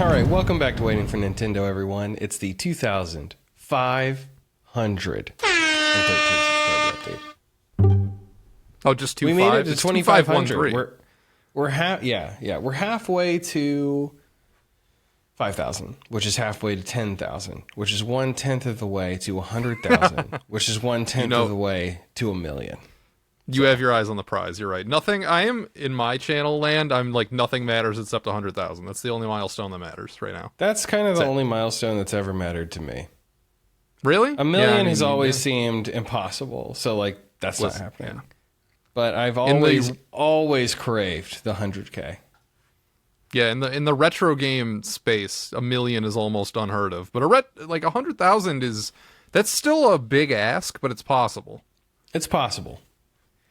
All right, welcome back to Waiting for Nintendo, everyone. It's the 2,513 subscriber update. Oh, just 2.5? We made it to 2,500. We're halfway to 5,000, which is halfway to 10,000, which is 1/10 of the way to 100,000, which is 1/10 of the way to 1,000,000. You have your eyes on the prize. You're right. Nothing. I am in my channel land. I'm like nothing matters except 100,000. That's the only milestone that matters right now. That's kind of the only milestone that's ever mattered to me. Really? 1,000,000 has always seemed impossible. So like that's not happening. Yeah. But I've always craved the 100K. Yeah, in the retro game space, 1,000,000 is almost unheard of. But 100,000 that's still a big ask, but it's possible. It's possible.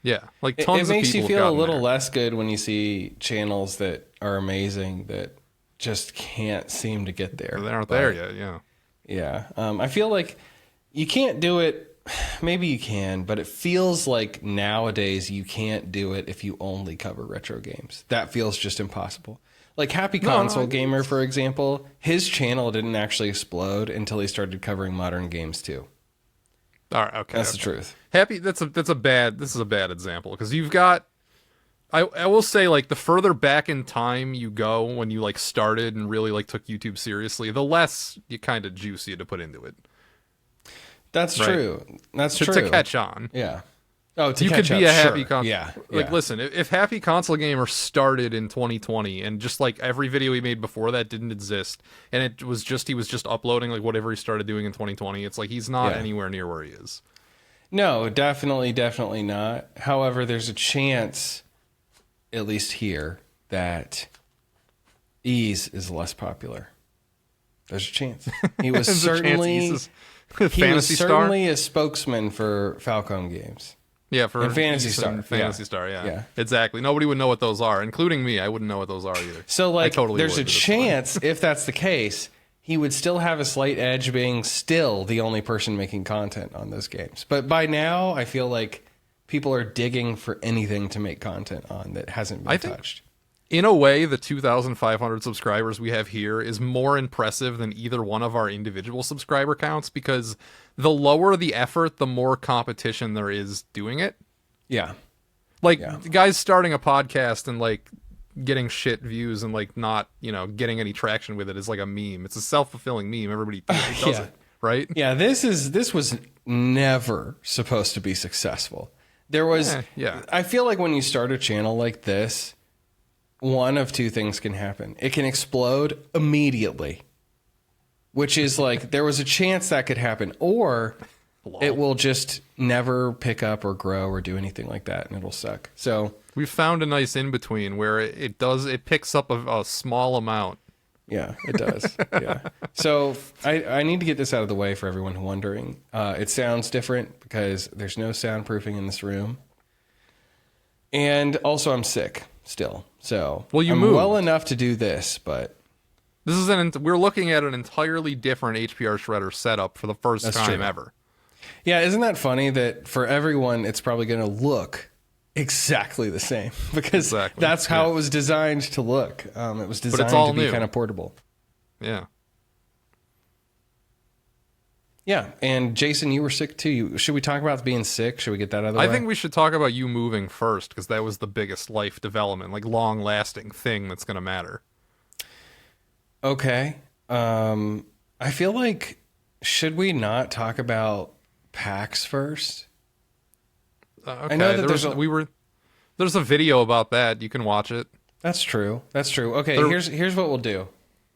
Yeah, like tons of people. It makes you feel a little less good when you see channels that are amazing that just can't seem to get there. They aren't there yet. Yeah. Yeah. I feel like you can't do it. Maybe you can, but it feels like nowadays you can't do it if you only cover retro games. That feels just impossible. Like Happy Console Gamer, for example, his channel didn't actually explode until he started covering modern games too. All right, okay. That's the truth. Happy, this is a bad example because you've got, I will say, like, the further back in time you go when you like started and really like took YouTube seriously, the less you kind of juice you to put into it. That's true. That's true. To catch on. Yeah. Oh, you could be a Happy Console. Yeah. Like, listen, if Happy Console Gamer started in 2020 and just like every video he made before that didn't exist, and he was just uploading like whatever he started doing in 2020, it's like he's not anywhere near where he is. No, definitely not. However, there's a chance, at least here, that Ease is less popular. There's a chance. He was certainly a spokesman for Falcon Games. Yeah, for Phantasy Star. Phantasy Star, yeah. Exactly. Nobody would know what those are, including me. I wouldn't know what those are either. So, like, there's a chance, if that's the case, he would still have a slight edge being still the only person making content on those games. But by now, I feel like people are digging for anything to make content on that hasn't been touched. In a way, the 2,500 subscribers we have here is more impressive than either one of our individual subscriber counts because the lower the effort, the more competition there is doing it. Yeah. Like, guys starting a podcast and, like, getting shit views and, like, not, getting any traction with it is like a meme. It's a self-fulfilling meme. Everybody does it, right? Yeah, this was never supposed to be successful. There was... I feel like when you start a channel like this, one of two things can happen. It can explode immediately, which is like there was a chance that could happen, or it will just never pick up or grow or do anything like that, and it'll suck. So we've found a nice in between where it picks up a small amount. Yeah, it does. Yeah. So I need to get this out of the way for everyone wondering. It sounds different because there's no soundproofing in this room, and also I'm sick still. So I'm well enough to do this, but this is we're looking at an entirely different HPR shredder setup for the first time ever. Yeah, isn't that funny that for everyone it's probably going to look exactly the same because that's how it was designed to look. It was designed to be kind of portable. Yeah. Yeah, and Jason, you were sick too. Should we talk about being sick? Should we get that out of the way? I think we should talk about you moving first, because that was the biggest life development, like long-lasting thing that's going to matter. Okay. I feel like, should we not talk about PAX first? Okay. I know that there's a video about that. You can watch it. That's true. Okay, here's what we'll do.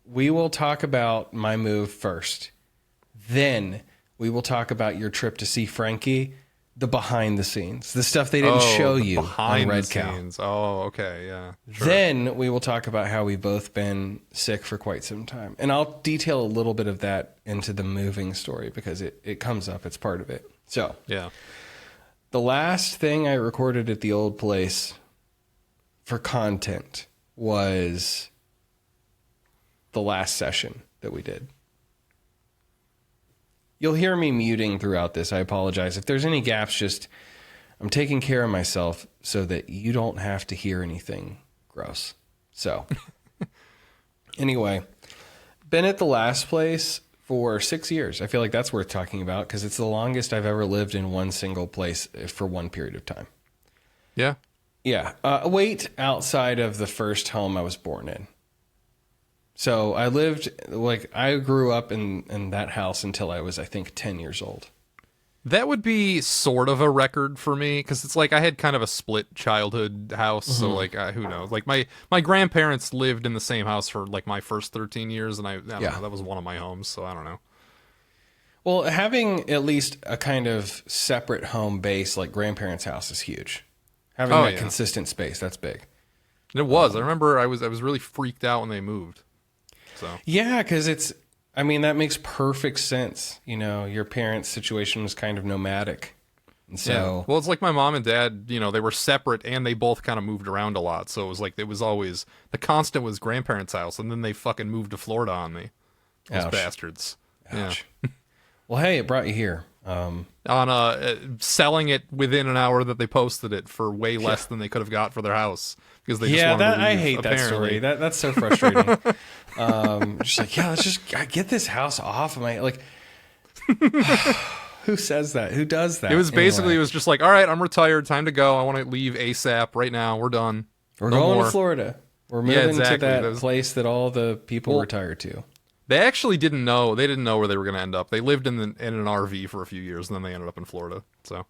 We will talk about my move first. Then we will talk about your trip to see Frankie, the behind the scenes, the stuff they didn't show you on Red Cow. Oh, okay, yeah. Sure. Then we will talk about how we've both been sick for quite some time. And I'll detail a little bit of that into the moving story because it comes up. It's part of it. So, the last thing I recorded at the old place for content was the last session that we did. You'll hear me muting throughout this. I apologize. If there's any gaps, I'm taking care of myself so that you don't have to hear anything gross. So, anyway, been at the last place for 6 years. I feel like that's worth talking about because it's the longest I've ever lived in one single place for one period of time. Yeah. Yeah. Wait, outside of the first home I was born in. So I grew up in that house until I was, I think, 10 years old. That would be sort of a record for me because it's like I had kind of a split childhood house. Mm-hmm. So like, who knows? Like my grandparents lived in the same house for like my first 13 years. And I don't know, that was one of my homes. So I don't know. Well, having at least a kind of separate home base like grandparents' house is huge. Having that consistent space, that's big. It was. I remember I was really freaked out when they moved. So yeah, because that makes perfect sense. You know, your parents' situation was kind of nomadic. And so well, it's like my mom and dad, you know, they were separate and they both kind of moved around a lot. So it was always the constant was grandparents' house, and then they fucking moved to Florida on me. Those bastards. Ouch. Yeah. Well, hey, it brought you here. Selling it within an hour that they posted it for way less than they could have got for their house because they just wanted to leave, I hate apparently. That story. That's so frustrating. Just like, let's just get this house off of my like. Who says that? Who does that? It was basically it was just like, all right, I'm retired, time to go. I want to leave ASAP right now. We're done. We're going to Florida. We're moving to that place that all the people retired to. They actually didn't know. They didn't know where they were going to end up. They lived in an RV for a few years, and then they ended up in Florida. So,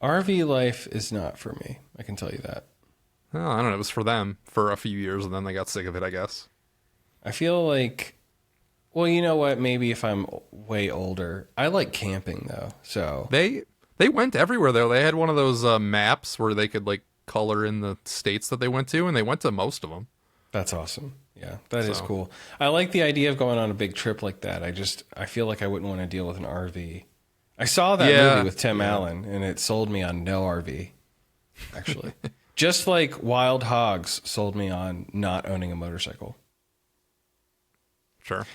RV life is not for me. I can tell you that. Well, I don't know. It was for them for a few years, and then they got sick of it, I guess. I feel like, well, you know what? Maybe if I'm way older, I like camping though. So they went everywhere though. They had one of those maps where they could like color in the states that they went to, and they went to most of them. That's awesome. Yeah, that is cool. I like the idea of going on a big trip like that. I feel like I wouldn't want to deal with an RV. I saw that movie with Tim Allen, and it sold me on no RV, actually. Just like Wild Hogs sold me on not owning a motorcycle. Sure.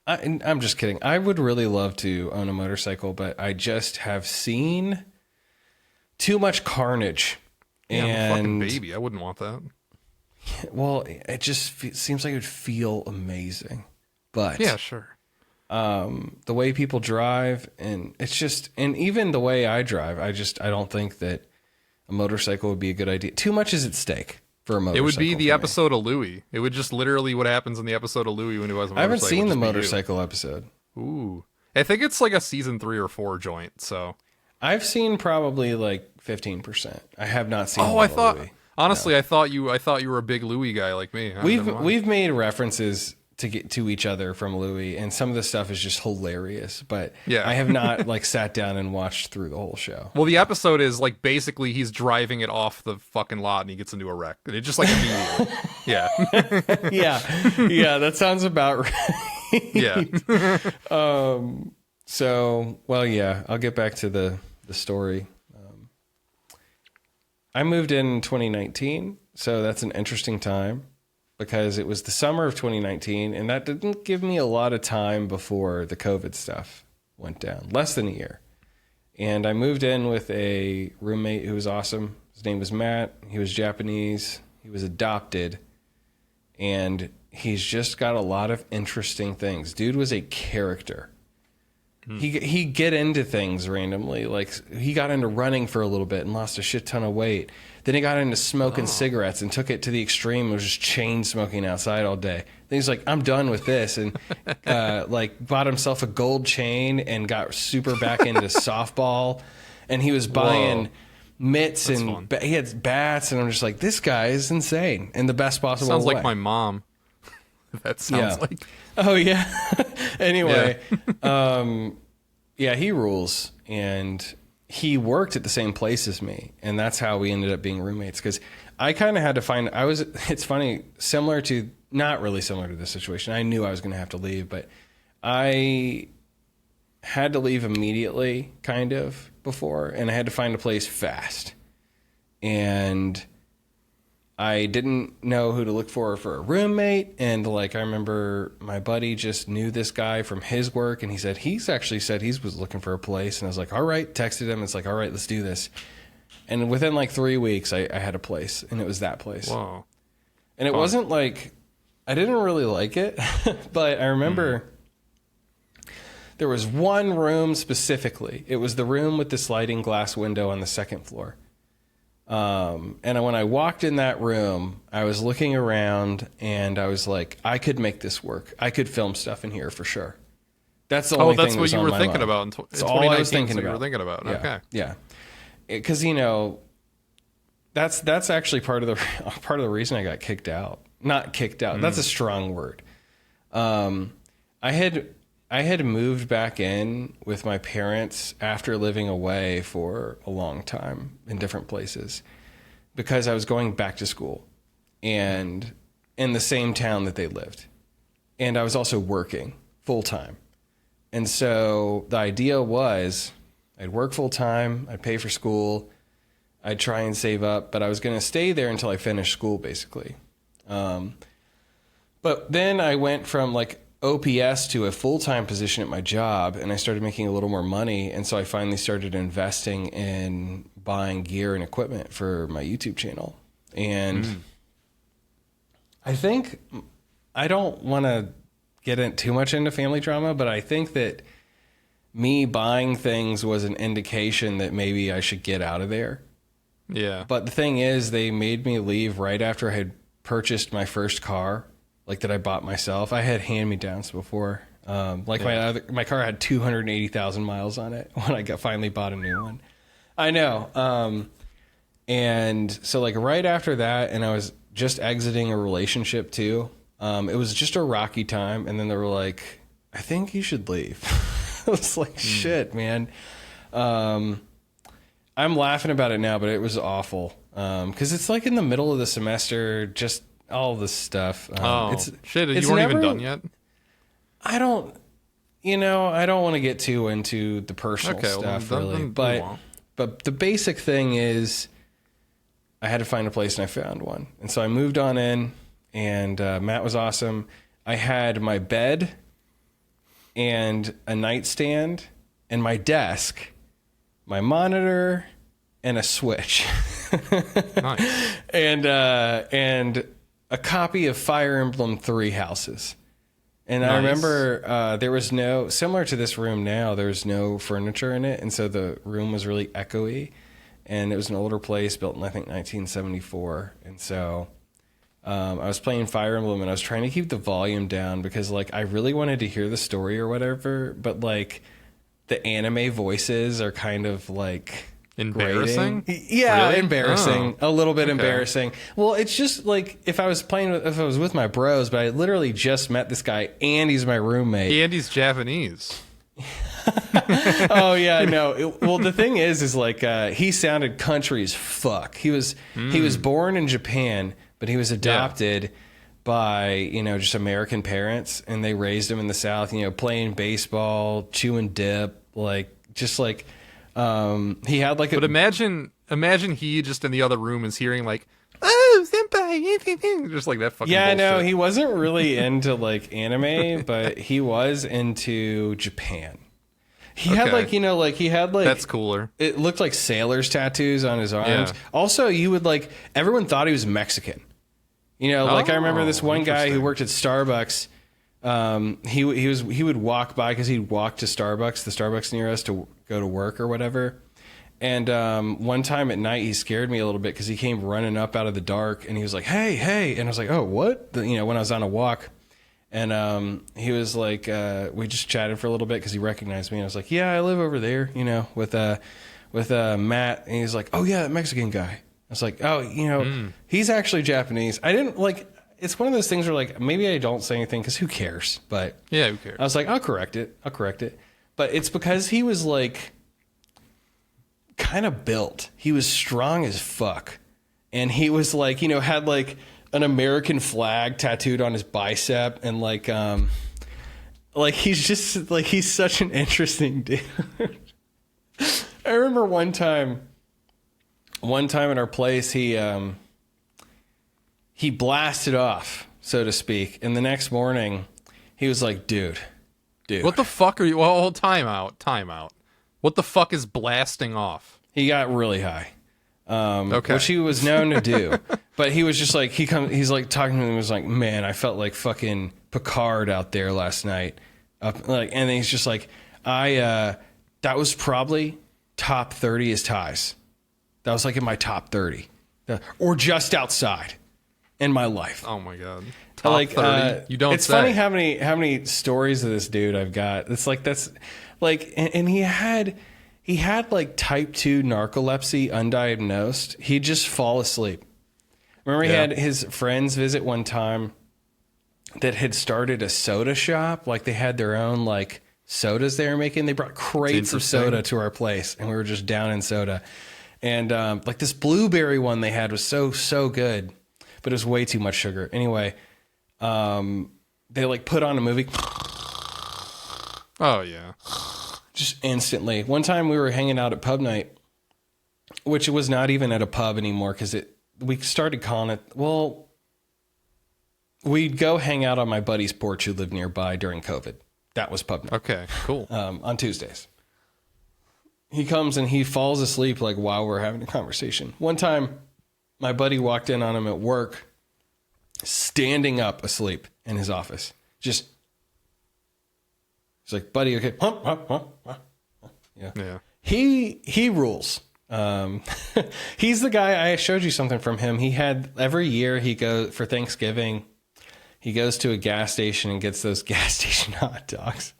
I'm just kidding. I would really love to own a motorcycle, but I just have seen too much carnage. Yeah, I'm a fucking baby. I wouldn't want that. Well, it just seems like it would feel amazing, but yeah, sure. The way people drive, and it's just, and even the way I drive, I don't think that a motorcycle would be a good idea. Too much is at stake for a motorcycle. It would be the episode of Louis. It would just literally what happens in the episode of Louis when he was a motorcycle. I haven't seen the motorcycle episode. Ooh, I think it's like a season 3 or 4 joint. So I've seen probably like 15%. I have not seen. Oh, I thought. Louis. Honestly, no. I thought you were a big Louis guy like me. We've made references to get to each other from Louis, and some of the stuff is just hilarious. But I have not like sat down and watched through the whole show. Well, the episode is like basically he's driving it off the fucking lot and he gets into a wreck. And it just like immediately. yeah, that sounds about right. Yeah. So, well, yeah, I'll get back to the story. I moved in 2019, so that's an interesting time because it was the summer of 2019, and that didn't give me a lot of time before the COVID stuff went down, less than a year. And I moved in with a roommate who was awesome. His name was Matt. He was Japanese. He was adopted, and he's just got a lot of interesting things. Dude was a character. He'd get into things randomly. Like he got into running for a little bit and lost a shit ton of weight. Then he got into smoking cigarettes and took it to the extreme. It was just chain smoking outside all day. Then he's like, I'm done with this. And like bought himself a gold chain and got super back into softball. And he was buying mitts. That's and he had bats. And I'm just like, this guy is insane in the best possible way. Sounds like my mom. That sounds like... Oh, yeah. Anyway, he rules. And he worked at the same place as me. And that's how we ended up being roommates. Because I kind of had to find... It's funny, similar to... Not really similar to this situation. I knew I was going to have to leave. But I had to leave immediately, kind of, before. And I had to find a place fast. And... I didn't know who to look for a roommate. And like, I remember my buddy just knew this guy from his work. And he said, he's actually said he was looking for a place. And I was like, all right, texted him. It's like, all right, let's do this. And within like 3 weeks, I had a place, and it was that place. Wow. And it wasn't like I didn't really like it, but I remember there was one room specifically. It was the room with the sliding glass window on the second floor. And when I walked in that room, I was looking around and I was like, I could make this work. I could film stuff in here for sure. That's the only thing that was on my mind. Oh, that's what you were thinking about in 2019. That's all I was thinking about. You were thinking about. Yeah. Okay. Yeah. Because, you know, that's actually part of the reason I got kicked out. Not kicked out. That's a strong word. I had moved back in with my parents after living away for a long time in different places because I was going back to school and in the same town that they lived. And I was also working full time. And so the idea was I'd work full time, I'd pay for school, I'd try and save up, but I was going to stay there until I finished school, basically. But then I went from like OPS to a full-time position at my job, and I started making a little more money. And so I finally started investing in buying gear and equipment for my YouTube channel. And I think I don't want to get in too much into family drama, but I think that me buying things was an indication that maybe I should get out of there. Yeah. But the thing is, they made me leave right after I had purchased my first car, like that I bought myself. I had hand-me-downs before. My car had 280,000 miles on it when I finally bought a new one. I know. And so like right after that, and I was just exiting a relationship too. It was just a rocky time. And then they were like, I think you should leave. I was like, shit, man. I'm laughing about it now, but it was awful. Cause it's like in the middle of the semester, just all this stuff. Shit. You weren't even done yet? I don't want to get too into the personal stuff really, but the basic thing is I had to find a place and I found one. And so I moved on in and, Matt was awesome. I had my bed and a nightstand and my desk, my monitor and a Switch. Nice. And a copy of Fire Emblem 3 Houses. And nice. I remember there was no, similar to this room now, there was no furniture in it. And so the room was really echoey. And it was an older place built in, I think, 1974. And so I was playing Fire Emblem and I was trying to keep the volume down because, like, I really wanted to hear the story or whatever. But, like, the anime voices are kind of, like... Embarrassing? Grating. Yeah, really? Embarrassing. A little bit embarrassing. Well, it's just like if I was with my bros, but I literally just met this guy and he's my roommate. And he's Japanese. Oh yeah, no. Well, the thing is like he sounded country as fuck. He was born in Japan, but he was adopted by, just American parents, and they raised him in the South, playing baseball, chewing dip, he had like But imagine he just in the other room is hearing like, oh, senpai, just like that fucking bullshit. No, he wasn't really into like anime, but he was into Japan. He had that's cooler. It looked like sailor's tattoos on his arms. Yeah. Also, everyone thought he was Mexican. I remember this one guy who worked at Starbucks. He would walk by because he'd walk to Starbucks, the Starbucks near us, to go to work or whatever. And one time at night, he scared me a little bit because he came running up out of the dark and he was like, hey. And I was like, oh, what? When I was on a walk. And he was like, we just chatted for a little bit because he recognized me. And I was like, yeah, I live over there, with Matt. And he was like, oh, yeah, that Mexican guy. I was like, oh, he's actually Japanese. I didn't it's one of those things where like maybe I don't say anything because who cares? But yeah, who cares? I was like, I'll correct it. But it's because he was like kind of built. He was strong as fuck, and he was like had like an American flag tattooed on his bicep, and like he's just like he's such an interesting dude. I remember one time at our place he blasted off, so to speak. And the next morning, he was like, dude. What the fuck are you? Well, time out. What the fuck is blasting off? He got really high, which he was known to do. But he was just like, he's like talking to me and was like, man, I felt like fucking Picard out there last night. And then he's just like, that was probably top 30 as ties. That was like in my top 30 or just outside in my life. Oh my God. Top 30. You don't it's say. Funny how many stories of this dude I've got. It's like, that's like, and he had like type 2 narcolepsy undiagnosed. He'd just fall asleep. Remember, he had his friends visit one time that had started a soda shop. Like they had their own like sodas they were making. They brought crates of soda to our place, and we were just down in soda. And like this blueberry one they had was so good, but it was way too much sugar. Anyway, they like put on a movie. Oh yeah, just instantly. One time we were hanging out at pub night, which was not even at a pub anymore because we started calling it, well, we'd go hang out on my buddy's porch who lived nearby during COVID. That was pub night. Okay, cool. On Tuesdays. He comes and he falls asleep like while we're having a conversation. One time, my buddy walked in on him at work, standing up asleep in his office. Just, he's like, buddy, okay. Yeah. He rules. He's the guy, I showed you something from him. He had every year he goes for Thanksgiving, he goes to a gas station and gets those gas station hot dogs.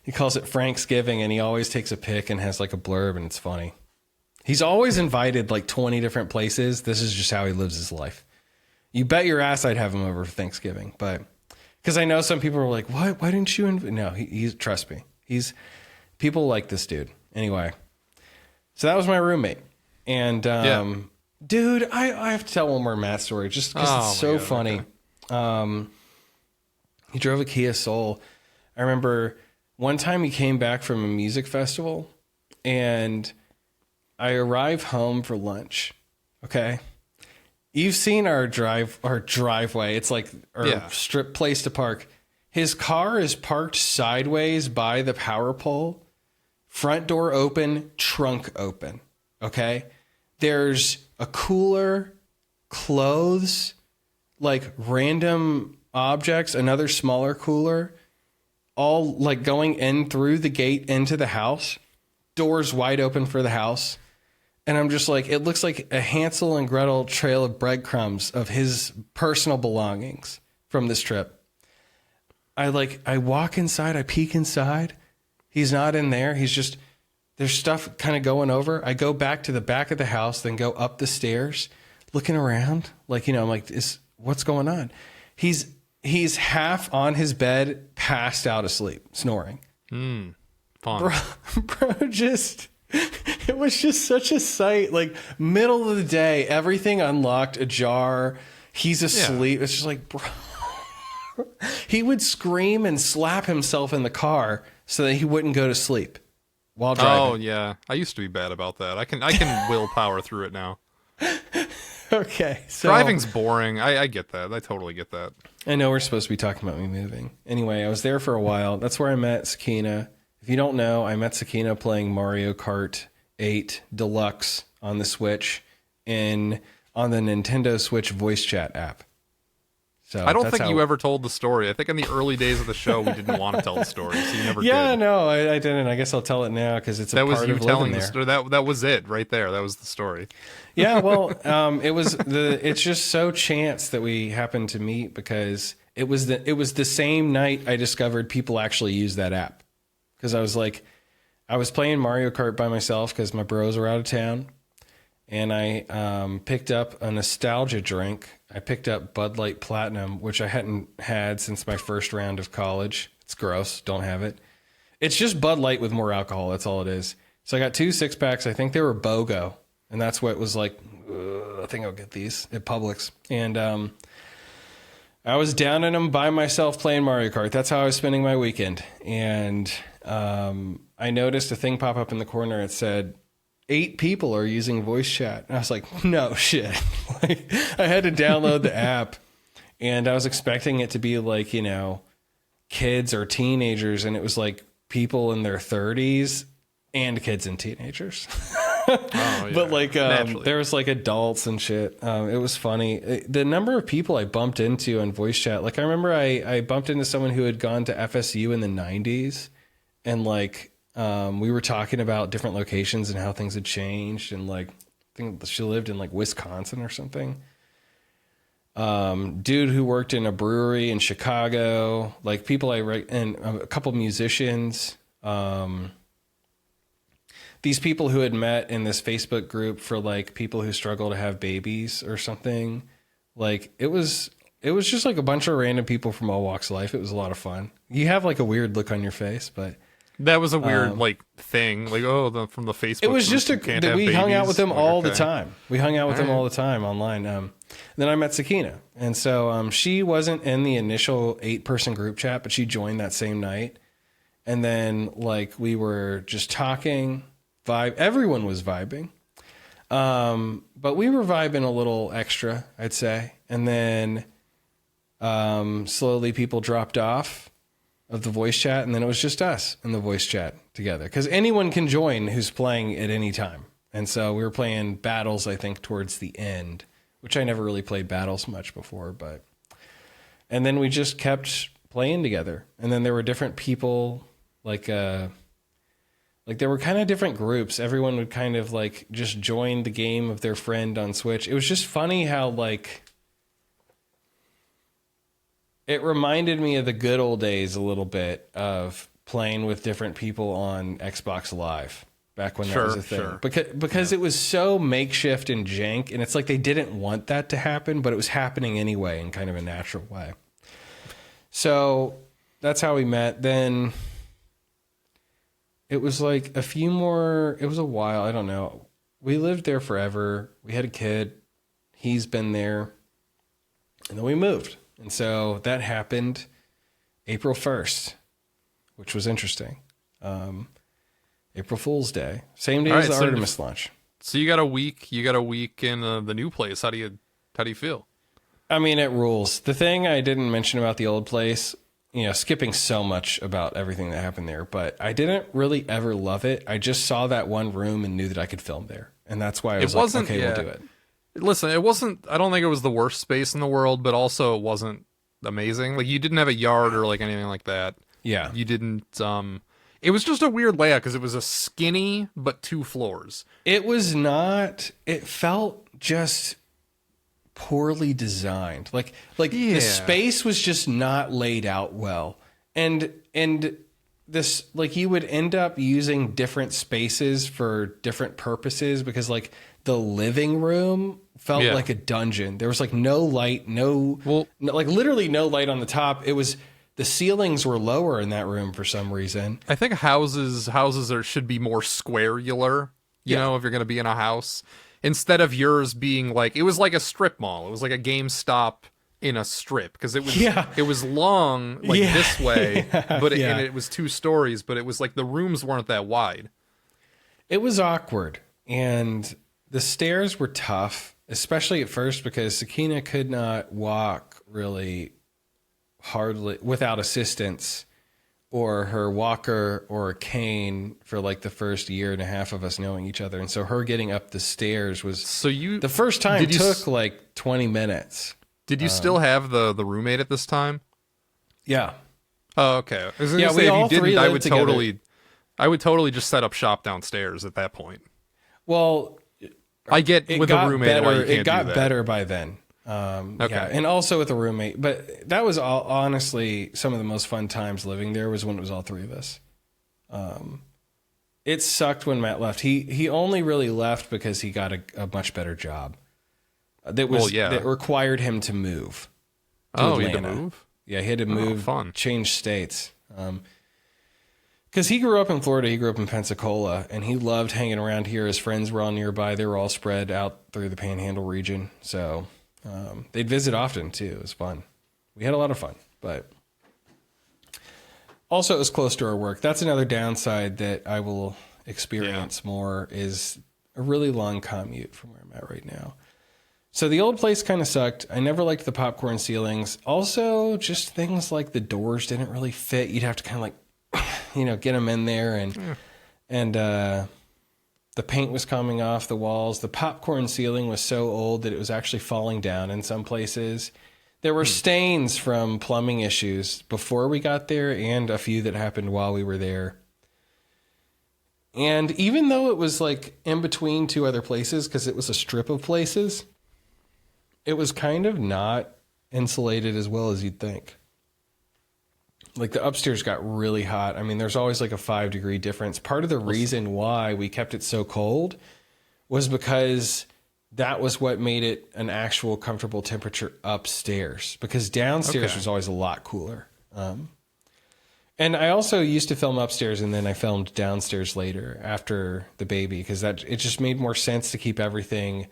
He calls it Franksgiving, and he always takes a pic and has like a blurb, and it's funny. He's always invited like 20 different places. This is just how he lives his life. You bet your ass I'd have him over for Thanksgiving, but because I know some people are like, what? Why didn't you invite? No, he's trust me. People like this dude. Anyway. So that was my roommate. And, dude, I have to tell one more Matt story just because it's so funny. Okay. He drove a Kia Soul. I remember one time he came back from a music festival and I arrived home for lunch. Okay. You've seen our driveway. It's like our strip place to park. His car is parked sideways by the power pole. Front door open, trunk open. Okay. There's a cooler, clothes, like random objects, another smaller cooler, all like going in through the gate into the house, doors wide open for the house. And I'm just like, it looks like a Hansel and Gretel trail of breadcrumbs of his personal belongings from this trip. I walk inside, I peek inside. He's not in there. He's just, there's stuff kind of going over. I go back to the back of the house, then go up the stairs, looking around. Like, I'm like, what's going on? He's half on his bed, passed out asleep, snoring. Fun. Bro, just, it was just such a sight. Like, middle of the day, everything unlocked, ajar. He's asleep. Yeah. It's just like, bro. He would scream and slap himself in the car so that he wouldn't go to sleep while driving. Oh yeah, I used to be bad about that. I can willpower through it now. Okay, so driving's boring. I get that. I totally get that. I know we're supposed to be talking about me moving. Anyway, I was there for a while. That's where I met Sakina. If you don't know, I met Sakina playing Mario Kart 8 Deluxe on the Switch on the Nintendo Switch voice chat app. So I don't think you ever told the story. I think in the early days of the show, we didn't want to tell the story, so you never did. Yeah, no, I didn't. I guess I'll tell it now because it's a part of living there. Story. That was it right there. That was the story. Yeah, well, it's just so chance that we happened to meet because it was the same night I discovered people actually use that app. Because I was playing Mario Kart by myself because my bros were out of town. And I picked up a nostalgia drink. I picked up Bud Light Platinum, which I hadn't had since my first round of college. It's gross. Don't have it. It's just Bud Light with more alcohol. That's all it is. So I got 2 6-packs. I think they were BOGO. And that's what was like, I think I'll get these at Publix. And I was down in them by myself playing Mario Kart. That's how I was spending my weekend. And I noticed a thing pop up in the corner. It said, 8 people are using voice chat. And I was like, no shit. Like, I had to download the app and I was expecting it to be like, kids or teenagers. And it was like people in their 30s and kids and teenagers. But like there was like adults and shit. It was funny. The number of people I bumped into on voice chat. Like I remember I bumped into someone who had gone to FSU in the 90s, and like we were talking about different locations and how things had changed, and like I think she lived in like Wisconsin or something. Dude who worked in a brewery in Chicago, like people and a couple musicians. These people who had met in this Facebook group for like people who struggle to have babies or something. Like it was just like a bunch of random people from all walks of life. It was a lot of fun. You have like a weird look on your face, but that was a weird like thing. Like, from the Facebook. It was just that we hung out with them all the time. We hung out with them all the time online. Then I met Sakina. And so she wasn't in the initial 8-person group chat, but she joined that same night. And then like we were just talking. Everyone was vibing, but we were vibing a little extra, I'd say. And then slowly people dropped off of the voice chat, and then it was just us in the voice chat together, because anyone can join who's playing at any time. And so we were playing battles, I think, towards the end, which I never really played battles much before. And then we just kept playing together. And then there were different people, like there were kind of different groups. Everyone would kind of like just join the game of their friend on Switch. It was just funny how like it reminded me of the good old days a little bit of playing with different people on Xbox Live back when that was a thing. Because it was so makeshift and jank, and it's like they didn't want that to happen, but it was happening anyway in kind of a natural way. So that's how we met. Then it was like it was a while. I don't know. We lived there forever. We had a kid. He's been there. And then we moved. And so that happened April 1st, which was interesting. April Fool's Day. Same day as the Artemis launch. So you got a week in the new place. How do you feel? I mean, it rules. The thing I didn't mention about the old place, skipping so much about everything that happened there, but I didn't really ever love it. I just saw that one room and knew that I could film there. And that's why I was like, okay, we'll do it. Listen, it wasn't, I don't think it was the worst space in the world, but also it wasn't amazing. Like, you didn't have a yard or like anything like that. Yeah. You didn't, it was just a weird layout because it was a skinny, but 2 floors. It felt just poorly designed. Like the space was just not laid out well. And this, like, you would end up using different spaces for different purposes, because like the living room felt like a dungeon. There was like no light, like literally no light on the top. The ceilings were lower in that room for some reason. I think houses should be more squarular, you know, if you're going to be in a house, instead of yours being like, it was like a strip mall. It was like a GameStop in a strip, because it was long like this way, but and it was 2 stories, but it was like the rooms weren't that wide. It was awkward, and the stairs were tough, especially at first, because Sakina could not walk really hardly without assistance or her walker or a cane for like the first year and a half of us knowing each other. And so her getting up the stairs was, the first time took like 20 minutes. Did you still have the roommate at this time? Yeah. Oh, okay. I was gonna say, if you didn't, I would totally just set up shop downstairs at that point. Well, I get with a roommate. It got better by then. Okay. Yeah, and also with a roommate, but that was honestly some of the most fun times living there was when it was all 3 of us. It sucked when Matt left. He only really left because he got a much better job. That required him to move. He had to move? Yeah, he had to move, change states. Because he grew up in Florida, he grew up in Pensacola, and he loved hanging around here. His friends were all nearby. They were all spread out through the Panhandle region. So they'd visit often, too. It was fun. We had a lot of fun. But also, it was close to our work. That's another downside that I will experience more, is a really long commute from where I'm at right now. So the old place kind of sucked. I never liked the popcorn ceilings. Also, just things like the doors didn't really fit. You'd have to kind of like, get them in there, and The paint was coming off the walls. The popcorn ceiling was so old that it was actually falling down in some places. There were stains from plumbing issues before we got there and a few that happened while we were there. And even though it was like in between two other places, because it was a strip of places, it was kind of not insulated as well as you'd think. Like the upstairs got really hot. I mean, there's always like a 5-degree difference. Part of the reason why we kept it so cold was because that was what made it an actual comfortable temperature upstairs, because downstairs was always a lot cooler. And I also used to film upstairs, and then I filmed downstairs later after the baby, because it just made more sense to keep everything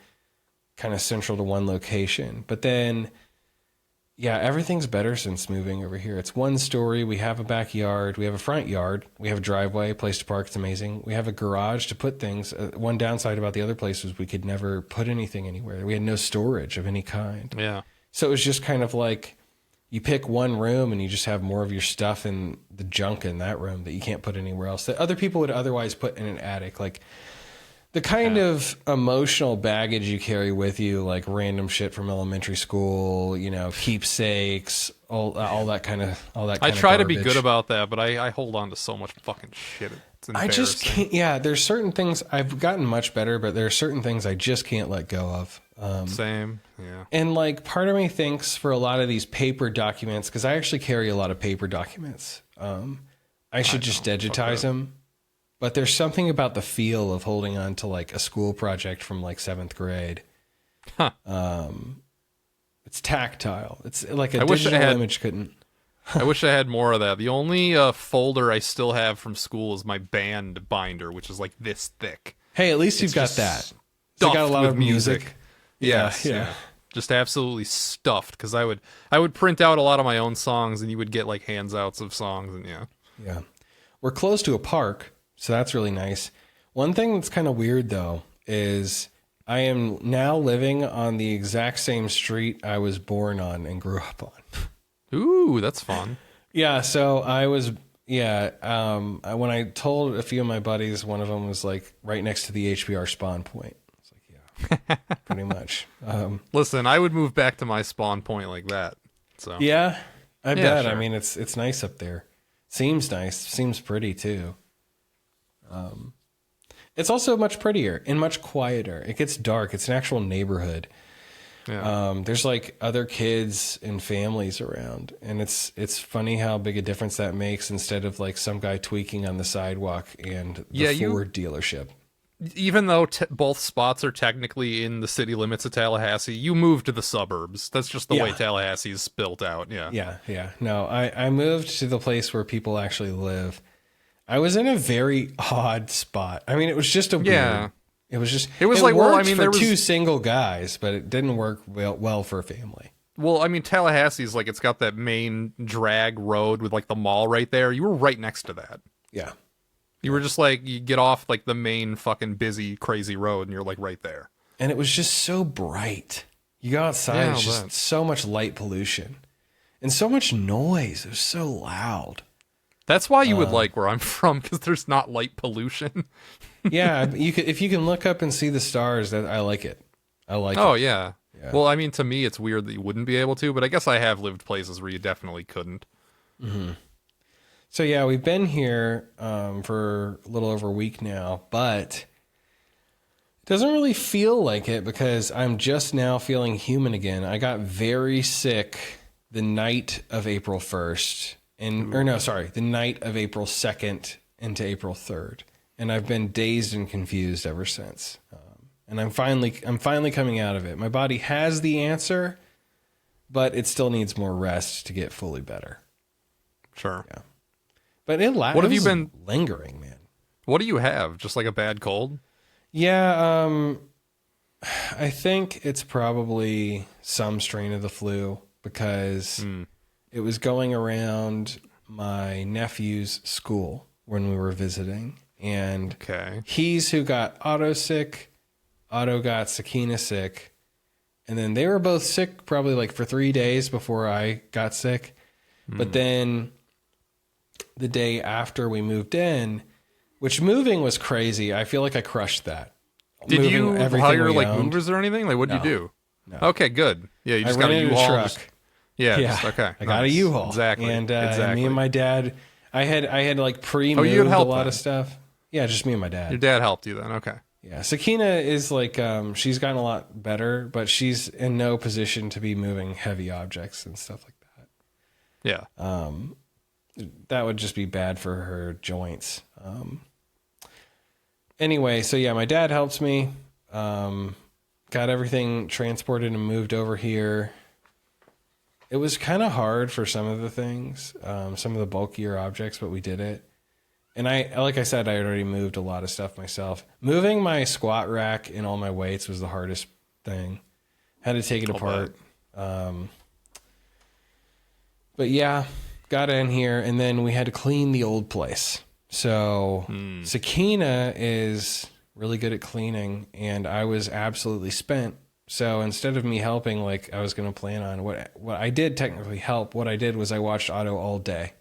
kind of central to one location. But then, yeah, everything's better since moving over here. It's one story. We have a backyard. We have a front yard. We have a driveway, place to park. It's amazing. We have a garage to put things. One downside about the other place was we could never put anything anywhere. We had no storage of any kind. Yeah. So it was just kind of like you pick one room and you just have more of your stuff in the junk in that room that you can't put anywhere else that other people would otherwise put in an attic. Like the kind of emotional baggage you carry with you, like random shit from elementary school, you know, keepsakes, all that kind of I try to be good about that, but I hold on to so much fucking shit. It's I just can't. Yeah, there's certain things I've gotten much better, but there are certain things I just can't let go of. Same, yeah. And like part of me thinks for a lot of these paper documents, because I actually carry a lot of paper documents, I should just digitize them. But there's something about the feel of holding on to like a school project from like 7th grade. Huh. It's tactile. It's like a digital image couldn't. I wish I had more of that. The only folder I still have from school is my band binder, which is like this thick. Hey, at least you've got that. It's got a lot of music. Yes, yeah. Just absolutely stuffed, because I would print out a lot of my own songs, and you would get like handouts of songs, and yeah. We're close to a park, so that's really nice. One thing that's kind of weird though is I am now living on the exact same street I was born on and grew up on. Ooh, that's fun. Yeah, so I was when I told a few of my buddies, one of them was like right next to the HBR spawn point. Pretty much. Listen, I would move back to my spawn point like that. So yeah, I bet. Sure. I mean, it's nice up there. Seems nice. Seems pretty too. It's also much prettier and much quieter. It gets dark. It's an actual neighborhood. Yeah. There's like other kids and families around, and it's funny how big a difference that makes instead of like some guy tweaking on the sidewalk and the Ford dealership. Even though both spots are technically in the city limits of Tallahassee, you move to the suburbs. That's just the way Tallahassee is built out. Yeah. No, I moved to the place where people actually live. I was in a very odd spot. I mean, it was just a weird. It was like, well, I mean, there was 2 single guys, but it didn't work well for a family. Well, I mean, Tallahassee's like, it's got that main drag road with like the mall right there. You were right next to that. Yeah. You were just like, you get off like the main fucking busy, crazy road and you're like right there. And it was just so bright. You go outside, it's just so much light pollution and so much noise. It was so loud. That's why you would like where I'm from, because there's not light pollution. Yeah, if you can look up and see the stars, I like it. I like it. Oh, yeah. Well, I mean, to me, it's weird that you wouldn't be able to, but I guess I have lived places where you definitely couldn't. Mm-hmm. So, yeah, we've been here for a little over a week now, but it doesn't really feel like it because I'm just now feeling human again. I got very sick the night of April 1st. The night of April 2nd into April 3rd. And I've been dazed and confused ever since. And I'm finally coming out of it. My body has the answer, but it still needs more rest to get fully better. Sure. Yeah. But what have you been lingering, man? What do you have? Just like a bad cold? Yeah, I think it's probably some strain of the flu because it was going around my nephew's school when we were visiting. And he's who got Otto sick. Otto got Sakina sick. And then they were both sick probably like for 3 days before I got sick. But then the day after we moved in, which moving was crazy. I feel like I crushed that. Did Moving you everything hire we like owned. movers or anything? Like, what'd you do? No. Okay, good. Yeah, you just I got a rented U-Haul. truck. Yeah. Yeah. Just, okay. I got a U-Haul. Exactly. And exactly. me and my dad, I had like pre-moved you had help a lot then? of stuff. Yeah, just me and my dad. Your dad helped you then. Okay. Yeah, Sakina is like she's gotten a lot better, but she's in no position to be moving heavy objects and stuff like that. Yeah. That would just be bad for her joints. Anyway, so yeah, my dad helps me. Got everything transported and moved over here. It was kind of hard for some of the things, some of the bulkier objects, but we did it. And like I said, I had already moved a lot of stuff myself. Moving my squat rack and all my weights was the hardest thing. Had to take it apart. But yeah, got in here, and then we had to clean the old place. So Sakina is really good at cleaning, and I was absolutely spent. So instead of me helping like I was going to plan on, what I did technically help, what I did was I watched Otto all day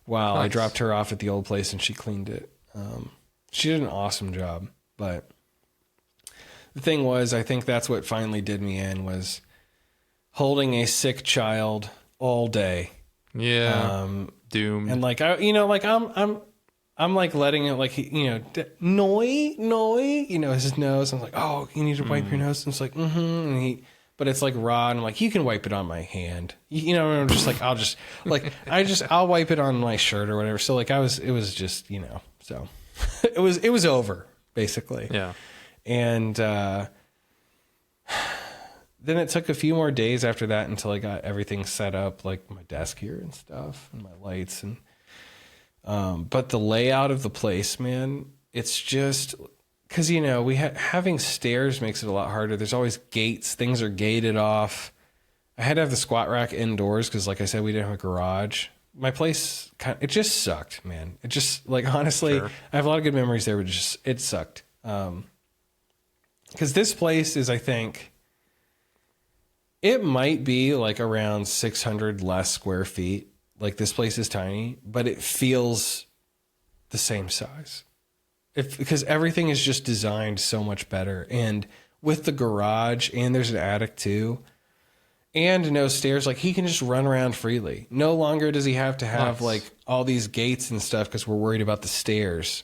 while I dropped her off at the old place and she cleaned it. She did an awesome job, but the thing was, I think that's what finally did me in, was holding a sick child all day. Yeah. Doomed. And like, I'm like letting it, like, noi, his nose. I'm like, oh, you need to wipe your nose. And it's like, and but it's like raw. And I'm like, you can wipe it on my hand. And I'm just like, I'll wipe it on my shirt or whatever. So like it was just, so it was over basically. Yeah. And, then it took a few more days after that until I got everything set up, like my desk here and stuff and my lights and, but the layout of the place, man, it's just because, having stairs makes it a lot harder. There's always gates. Things are gated off. I had to have the squat rack indoors because, like I said, we didn't have a garage. My place, it just sucked, man. It just, like, honestly, Sure. I have a lot of good memories there, but it sucked. Because this place is, I think, it might be like around 600 less square feet. Like, this place is tiny, but it feels the same size. Because everything is just designed so much better. And with the garage, and there's an attic too, and no stairs, like, he can just run around freely. No longer does he have to have like all these gates and stuff because we're worried about the stairs.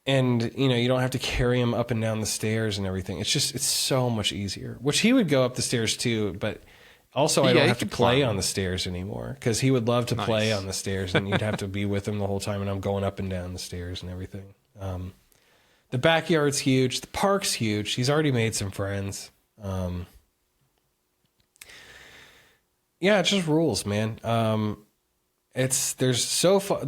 And, you don't have to carry him up and down the stairs and everything. It's so much easier. Which he would go up the stairs too, but also I don't have to play on the stairs anymore because he would love to play on the stairs and you'd have to be with him the whole time and I'm going up and down the stairs and everything. The backyard's huge. The park's huge. He's already made some friends. Yeah, it just rules, man. The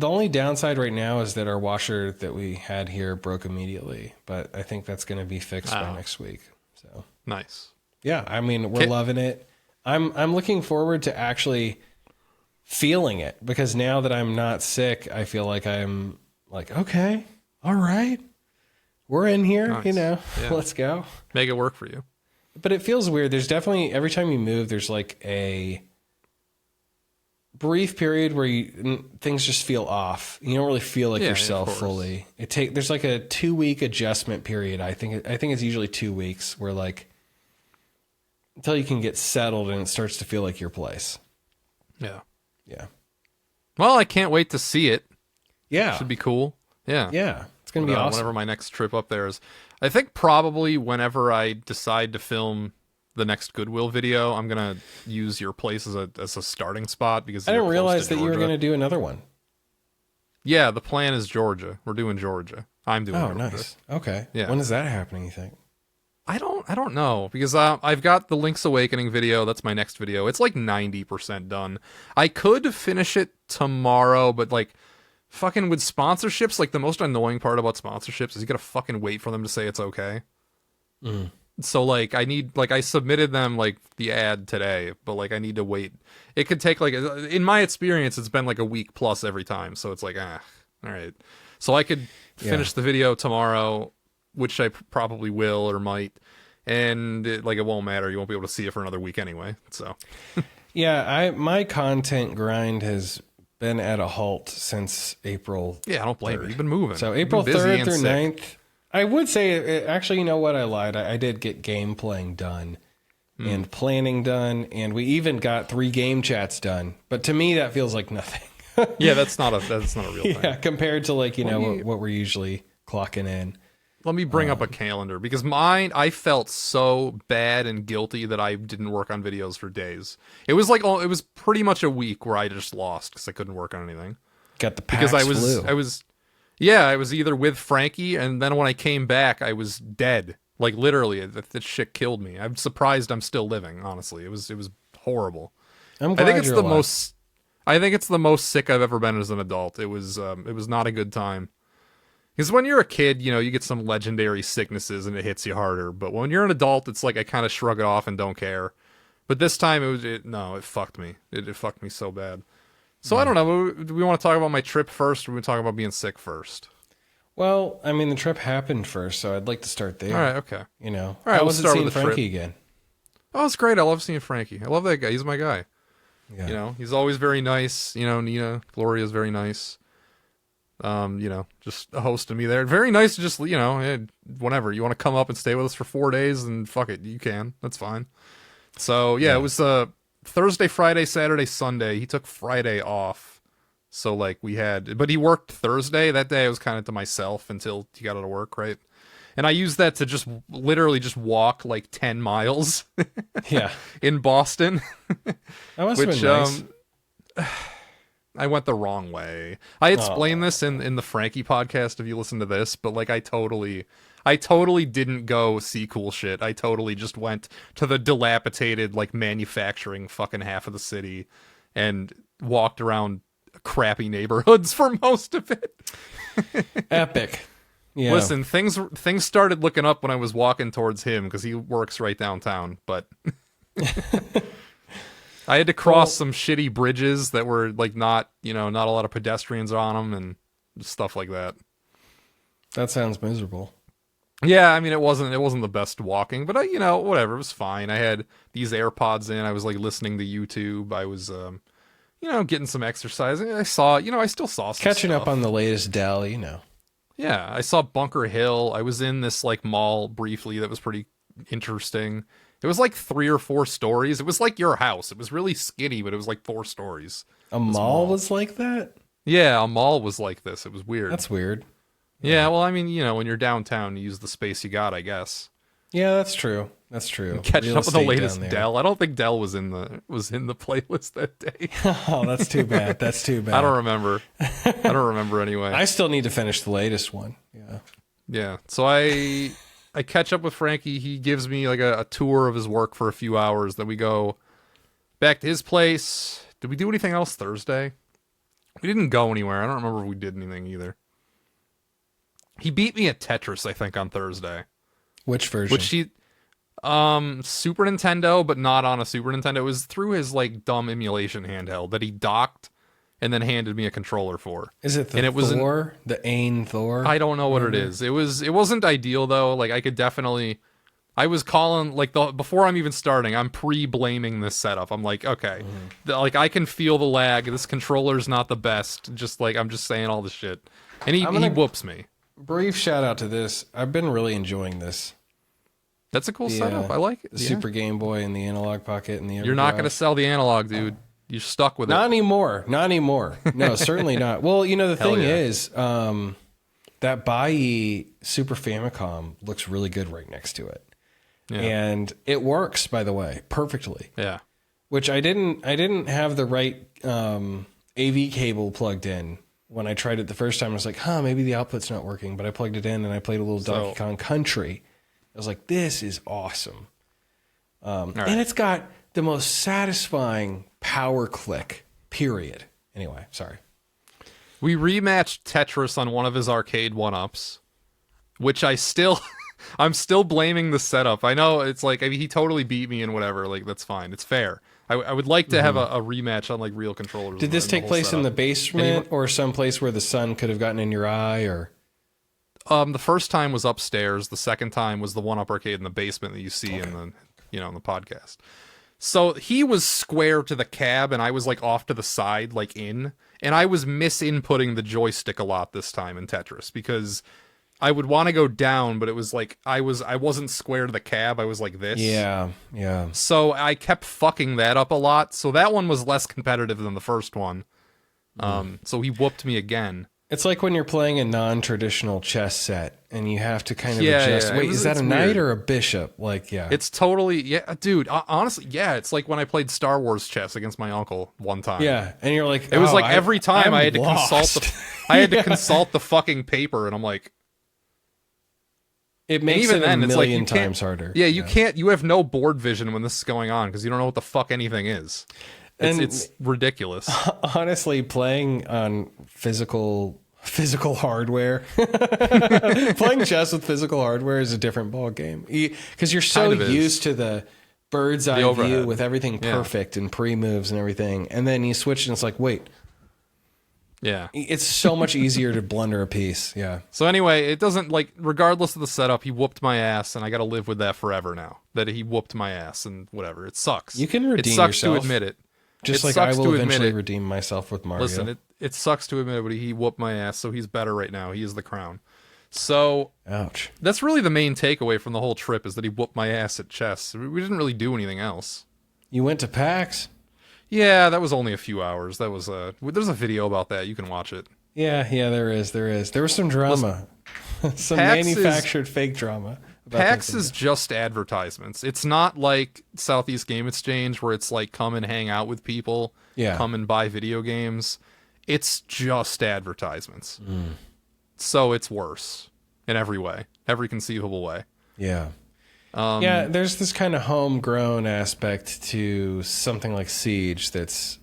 only downside right now is that our washer that we had here broke immediately, but I think that's going to be fixed by next week. So nice. Yeah, I mean, we're loving it. I'm looking forward to actually feeling it because now that I'm not sick, I feel like I'm like, okay, all right, we're in here, Nice. Let's go. Make it work for you. But it feels weird. There's definitely, every time you move, there's like a brief period where things just feel off. You don't really feel like yourself fully. There's like a 2-week adjustment period. I think it's usually 2 weeks where like until you can get settled and it starts to feel like your place. Yeah. Yeah. Well, I can't wait to see it. Yeah. Should be cool. Yeah. Yeah. It's going to be awesome. Whenever my next trip up there is. I think probably whenever I decide to film the next Goodwill video, I'm going to use your place as a starting spot because I didn't realize that you were going to do another one. Yeah, the plan is Georgia. We're doing Georgia. I'm doing Georgia. Nice. Okay. Yeah. When is that happening, you think? I don't know because I've got the Link's Awakening video. That's my next video. It's like 90% done. I could finish it tomorrow, but like fucking with sponsorships, like the most annoying part about sponsorships is you gotta fucking wait for them to say it's okay. So like I submitted them like the ad today, but like I need to wait. It could take like, in my experience, it's been like a week plus every time. So it's like, all right. So I could finish the video tomorrow, which I probably will or might, and it won't matter. You won't be able to see it for another week anyway. So yeah, my content grind has been at a halt since April. Yeah, I don't blame you. You've been moving. So April 3rd through 9th. I would say, actually, you know what? I lied. I did get game playing done and planning done, and we even got 3 game chats done. But to me, that feels like nothing. Yeah, that's not a real thing. Yeah, compared to like, what we're usually clocking in. Let me bring up a calendar, because I felt so bad and guilty that I didn't work on videos for days. It was like, it was pretty much a week where I just lost because I couldn't work on anything. Got the PAX flu. I was either with Frankie, and then when I came back, I was dead. Like literally, that shit killed me. I'm surprised I'm still living. Honestly, it was horrible. I'm glad I think it's the most sick I've ever been as an adult. It was not a good time. Because when you're a kid, you get some legendary sicknesses and it hits you harder. But when you're an adult, it's like I kind of shrug it off and don't care. But this time it fucked me. It fucked me so bad. So I don't know. Do we want to talk about my trip first, or do we talk about being sick first? Well, I mean, the trip happened first, so I'd like to start there. All right, okay. All right, how let's was it start seeing with the Frankie trip. again? Oh, it's great. I love seeing Frankie. I love that guy. He's my guy. Yeah. He's always very nice. Nina, Gloria's very nice. Just hosting me there. Very nice to just, whenever. You want to come up and stay with us for 4 days, and fuck it, you can. That's fine. So, yeah. It was Thursday, Friday, Saturday, Sunday. He took Friday off. So, but he worked Thursday. That day I was kind of to myself until he got out of work, right? And I used that to just literally just walk like 10 miles. Yeah. In Boston. That must have been nice. I went the wrong way. I explained this in the Frankie podcast, if you listen to this, but I totally didn't go see cool shit. I totally just went to the dilapidated, manufacturing fucking half of the city and walked around crappy neighborhoods for most of it. Epic. Yeah. Listen, things started looking up when I was walking towards him, because he works right downtown, but I had to cross some shitty bridges that were not a lot of pedestrians on them and stuff like that. That sounds miserable. Yeah, I mean, it wasn't the best walking, but whatever, it was fine. I had these AirPods in. I was listening to YouTube. I was getting some exercise. I still saw some catching stuff. Up on the latest Dell, Yeah, I saw Bunker Hill. I was in this mall briefly that was pretty interesting. It was 3 or 4 stories. It was like your house. It was really skinny, but it was 4 stories. A mall was like that? Yeah, a mall was like this. It was weird. That's weird. Yeah, well, I mean, when you're downtown, you use the space you got, I guess. Yeah, that's true. That's true. Catching up with the latest Dell. I don't think Dell was in the playlist that day. Oh, that's too bad. That's too bad. I don't remember. Anyway. I still need to finish the latest one. Yeah. Yeah. So I catch up with Frankie. He gives me a tour of his work for a few hours. Then we go back to his place. Did we do anything else Thursday? We didn't go anywhere. I don't remember if we did anything either. He beat me at Tetris, I think, on Thursday. Which version? Super Nintendo, but not on a Super Nintendo. It was through his dumb emulation handheld that he docked and then handed me a controller for. Is it the Thor? The Ain Thor? I don't know what it is. It wasn't ideal though. I could definitely. I was calling before I'm even starting. I'm pre-blaming this setup. I'm okay, I can feel the lag. This controller's not the best. Just I'm just saying all the shit, and he whoops me. Brief shout out to this. I've been really enjoying this. That's a cool setup. I like it. The Super Game Boy and the Analog Pocket and the. You're not going to sell the analog, dude. You're stuck with it. Not anymore. No, certainly not. Well, the thing is, that Bai Super Famicom looks really good right next to it, and it works, by the way, perfectly. Yeah. Which I didn't have the right AV cable plugged in. When I tried it the first time, I was like, maybe the output's not working. But I plugged it in and I played a little Donkey Kong Country. I was like, this is awesome. And it's got the most satisfying power click, period. Anyway, sorry. We rematched Tetris on one of his arcade 1-ups, which I'm still blaming the setup. I know it's he totally beat me and whatever. That's fine. It's fair. I would like to have a rematch on real controllers. Did this take place in the basement or someplace where the sun could have gotten in your eye? Or the first time was upstairs. The second time was the 1-up arcade in the basement that you see in the the podcast. So he was square to the cab, and I was like off to the side, like in, and I was misinputting the joystick a lot this time in Tetris because I would want to go down, but it was like I wasn't square to the cab. I was like this. Yeah. So I kept fucking that up a lot. So that one was less competitive than the first one. So he whooped me again. It's like when you're playing a non-traditional chess set and you have to kind of adjust. Yeah. Wait, is that a knight or a bishop? Like, yeah. It's totally, dude, honestly, yeah, it's like when I played Star Wars chess against my uncle one time. Yeah, and you're like, it was like every time I had to consult the fucking paper, and I'm like, it makes it a million times harder. Yeah, you have no board vision when this is going on because you don't know what the fuck anything is. It's ridiculous. Honestly, playing on physical hardware, playing chess with physical hardware is a different ball game because you're so used to the bird's eye view with everything perfect and pre-moves and everything, and then you switch and it's like, wait. Yeah. It's so much easier to blunder a piece. Yeah. So anyway, it doesn't, like, regardless of the setup, he whooped my ass, and I got to live with that forever now. That he whooped my ass and whatever. It sucks. You can redeem yourself. It sucks yourself. to admit it. Just like I will eventually redeem myself with Mario. Listen, it sucks to admit it, but he whooped my ass, so he's better right now. He is the crown. So, ouch. That's really the main takeaway from the whole trip is that he whooped my ass at chess. We didn't really do anything else. You went to PAX? Yeah, that was only a few hours. That was there's a video about that. You can watch it. Yeah, there is. There was some drama. Some manufactured fake drama. PAX is just advertisements. It's not like Southeast Game Exchange where it's like come and hang out with people, come and buy video games. It's just advertisements. So it's worse in every way, every conceivable way. Yeah. There's this kind of homegrown aspect to something like Siege that's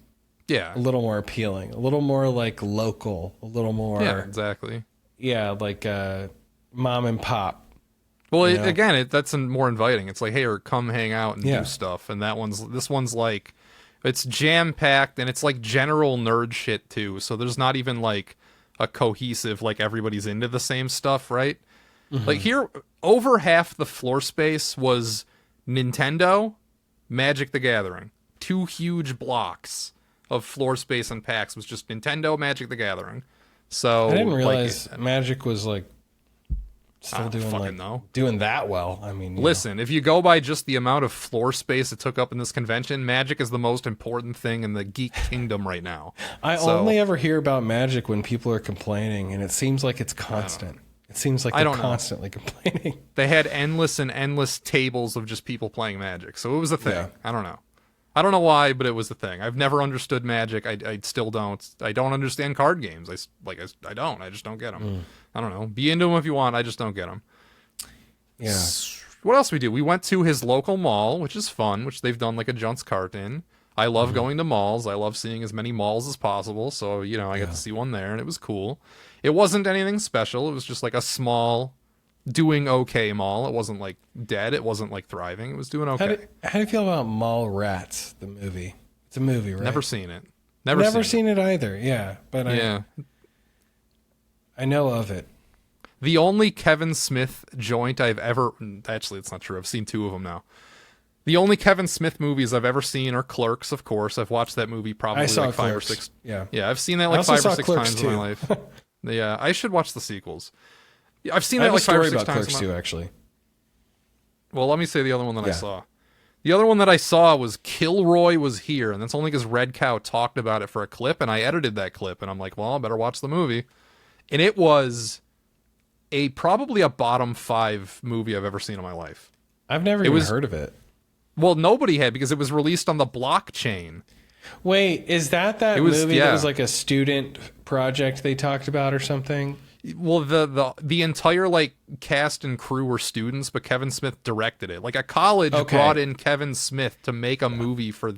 a little more appealing, a little more like local, a little more... Yeah, exactly. Yeah, like mom and pop. Well, that's more inviting. It's like, hey, or come hang out and do stuff. And this one's like, it's jam-packed, and it's like general nerd shit, too. So there's not even like a cohesive, like everybody's into the same stuff, right? Mm-hmm. Like here, over half the floor space was Nintendo, Magic the Gathering. 2 huge blocks of floor space and PAX was just Nintendo, Magic the Gathering. So I didn't realize Magic was like still doing that well. I mean, listen, if you go by just the amount of floor space it took up in this convention, Magic is the most important thing in the geek kingdom right now. I only ever hear about Magic when people are complaining, and it seems like it's constant. It seems like they're constantly complaining. They had endless tables of just people playing Magic, so it was a thing. Yeah. I don't know. I don't know why, but it was the thing. I've never understood Magic. I still don't. I don't understand card games. I don't. I just don't get them. I don't know. Be into them if you want. I just don't get them. Yeah. What else we do? We went to his local mall, which is fun, which they've done like a Junts cart in. I love going to malls. I love seeing as many malls as possible. So, I got to see one there, and it was cool. It wasn't anything special. It was just like a small, doing okay mall. It wasn't like dead. It wasn't like thriving. It was doing okay. How do you feel about Mall Rats, the movie? It's a movie, right? Never seen it. Never seen it either. Yeah, but I know of it. The only Kevin Smith joint I've ever... Actually, it's not true. I've seen 2 of them now. The only Kevin Smith movies I've ever seen are Clerks, of course. I've watched that movie probably like 5 or 6. Yeah, I've seen that like 5 or 6 times in my life. Yeah, I should watch the sequels. I've seen that like 5 or 6 times. I have a story about Clerks too, actually. Well, let me say the other one that I saw. The other one that I saw was Kilroy Was Here, and that's only because Red Cow talked about it for a clip, and I edited that clip, and I'm like, well, I better watch the movie. And it was probably a bottom 5 movie I've ever seen in my life. I've never even heard of it. Well, nobody had, because it was released on the blockchain. Wait, is that movie that was like a student project they talked about or something? Well, the entire like cast and crew were students, but Kevin Smith directed it. Like a college brought in Kevin Smith to make a movie for.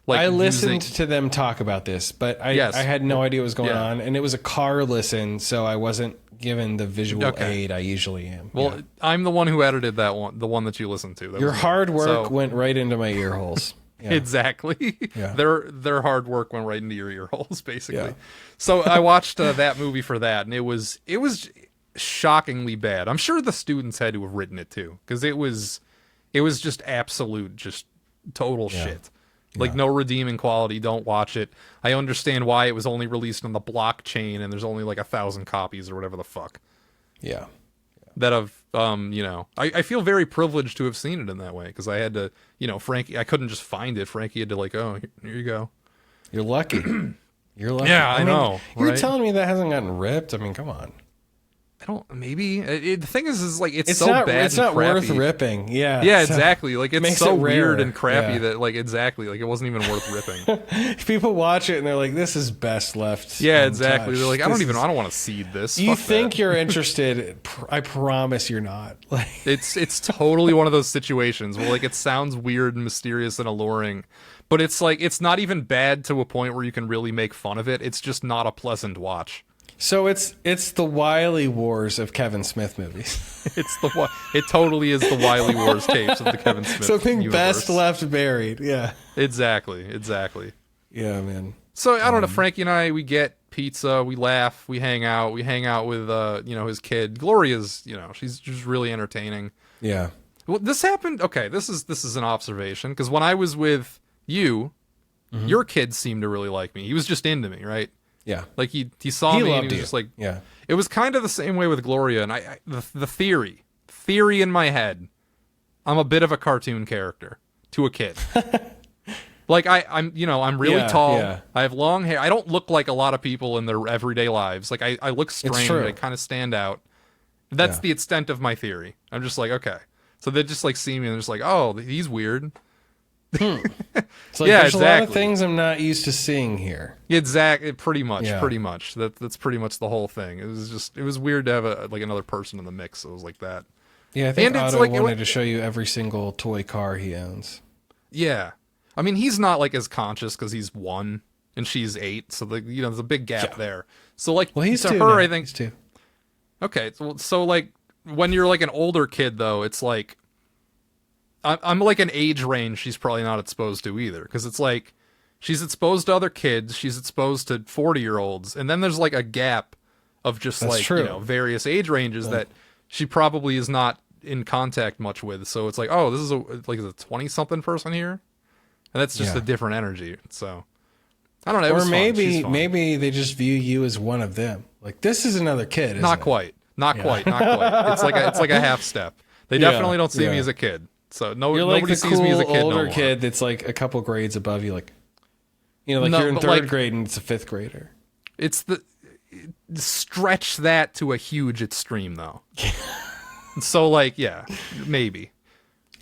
Like I listened to them talk about this, but I had no idea what was going on, and it was a car listen, so I wasn't given the visual aid I usually am. Well, I'm the one who edited that one, the one that you listened to. Your hard work went right into my ear holes. Yeah. Exactly. Yeah. Their hard work went right into your ear holes, basically. Yeah. So I watched that movie for that, and it was shockingly bad. I'm sure the students had to have written it too, because it was just absolute total shit. Like, no redeeming quality. Don't watch it. I understand why it was only released on the blockchain and there's only like 1,000 copies or whatever the fuck. Yeah. That of, you know, I feel very privileged to have seen it in that way because I had to, you know, Frankie, I couldn't just find it. Frankie had to like, oh, here you go. You're lucky. You're lucky. Yeah, I know. You're right? telling me that hasn't gotten ripped? I mean, come on. I don't. Maybe the thing is like it's so not, bad. It's not crappy. worth ripping. Yeah. Yeah, exactly. Like it's so weird and crappy yeah. that like exactly like it wasn't even worth ripping. People watch it and they're like, "This is best left." Yeah, exactly. Touched. They're like, I don't want to seed this. You Fuck think that. you're interested? I promise you're not. Like it's totally one of those situations where like it sounds weird and mysterious and alluring, but it's like it's not even bad to a point where you can really make fun of it. It's just not a pleasant watch. So it's the Wily Wars of Kevin Smith movies. It totally is the Wily Wars tapes of the Kevin Smith Something universe. best left buried. Yeah. Exactly. Yeah, man. So I don't know. Frankie and I, we get pizza, we laugh, we hang out with you know, his kid. Gloria's, you know, she's just really entertaining. Yeah. Well, this happened. Okay, this is an observation because when I was with you, your kid seemed to really like me. He was just into me, right? Yeah. Like he saw me and he was you. just like, yeah. It was kind of the same way with Gloria, and the theory in my head, I'm a bit of a cartoon character to a kid. Like I'm really tall. Yeah. I have long hair. I don't look like a lot of people in their everyday lives. Like I look strange. I kind of stand out. That's the extent of my theory. I'm just like, okay. So they just like see me and they're just like, oh, he's weird. It's like, there's a lot of things I'm not used to seeing here. Exactly, pretty much. That's pretty much the whole thing. It was weird to have another person in the mix. So it was like that. Yeah, I think Otto wanted to show you every single toy car he owns. Yeah, I mean he's not like as conscious because he's 1 and she's 8, so there's a big gap there. So like, well, he's to 2 her, now. I think. He's 2. Okay, so like when you're like an older kid though, it's like. I'm like an age range she's probably not exposed to either, because it's like she's exposed to other kids, she's exposed to 40-year-olds, and then there's like a gap of just That's true. You know, various age ranges that she probably is not in contact much with. So it's like, oh, this is a 20-something person here, and that's just a different energy. So I don't know. Or maybe they just view you as one of them. Like this is another kid. Not quite. It's like a half step. They definitely don't see me as a kid. So nobody sees me as a kid. Older kid that's like a couple grades above you, like you're in third grade and it's a 5th grader. It's stretch that to a huge extreme though. So like, yeah, maybe.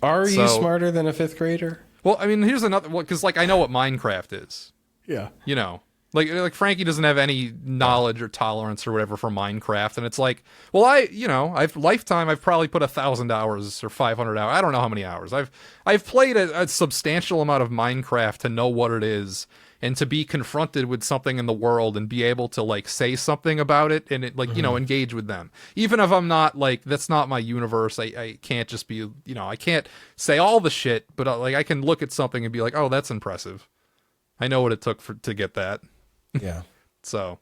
Are you smarter than a 5th grader? Well, I mean, here's another one, because like I know what Minecraft is. Yeah. You know. Like Frankie doesn't have any knowledge or tolerance or whatever for Minecraft, and it's like, well, I've probably put 1,000 hours or 500 hours. I don't know how many hours. I've played a substantial amount of Minecraft to know what it is, and to be confronted with something in the world and be able to like say something about it and it like engage with them. Even if I'm not like that's not my universe, I can't just be I can't say all the shit, but like I can look at something and be like, oh, that's impressive. I know what it took to get that. Yeah. So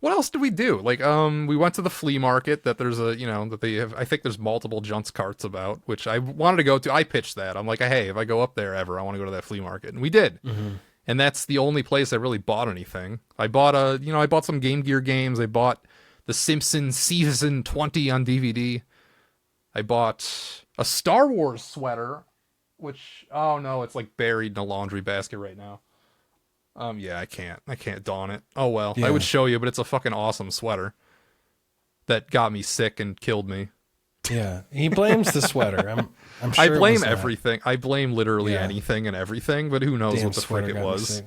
what else did we do? Like, we went to the flea market that there's that they have, I think there's multiple Junts carts about, which I wanted to go to. I pitched that. I'm like, hey, if I go up there ever, I want to go to that flea market. And we did. Mm-hmm. And that's the only place I really bought anything. I bought I bought some Game Gear games. I bought The Simpsons Season 20 on DVD. I bought a Star Wars sweater, which, oh no, it's like buried in a laundry basket right now. Yeah, I can't don it. Oh well, I would show you, but it's a fucking awesome sweater that got me sick and killed me. Yeah, he blames the sweater. I'm sure I blame everything. I blame literally anything and everything, but who knows what the frick it was.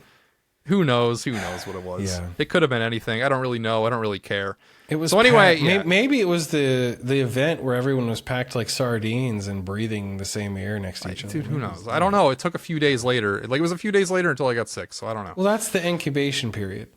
Who knows what it was. Yeah. It could have been anything. I don't really know. I don't really care. It was so anyway. Maybe it was the event where everyone was packed like sardines and breathing the same air next to each other. Dude, who knows? I don't know. It took a few days later. Like it was a few days later until I got sick. So I don't know. Well, that's the incubation period.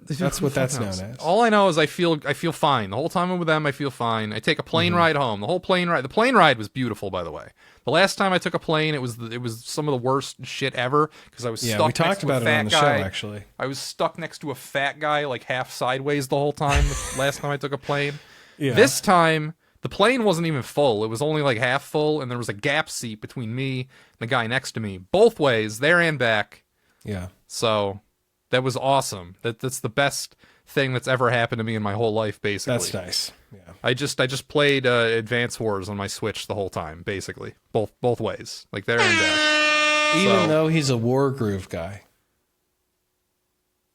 That's what that's known as. All I know is I feel fine. The whole time I'm with them, I feel fine. I take a plane ride home. The plane ride was beautiful, by the way. The last time I took a plane, it was some of the worst shit ever because I was stuck. We talked about it on the show actually. I was stuck next to a fat guy like half sideways the whole time. Last time I took a plane. Yeah. This time The plane wasn't even full. It was only like half full, and there was a gap seat between me and the guy next to me, both ways, there and back. Yeah. So that was awesome. That's the best thing that's ever happened to me in my whole life, basically. That's nice. Yeah. I just played Advance Wars on my Switch the whole time, basically. Both ways. Like there and back. Even though he's a War Groove guy.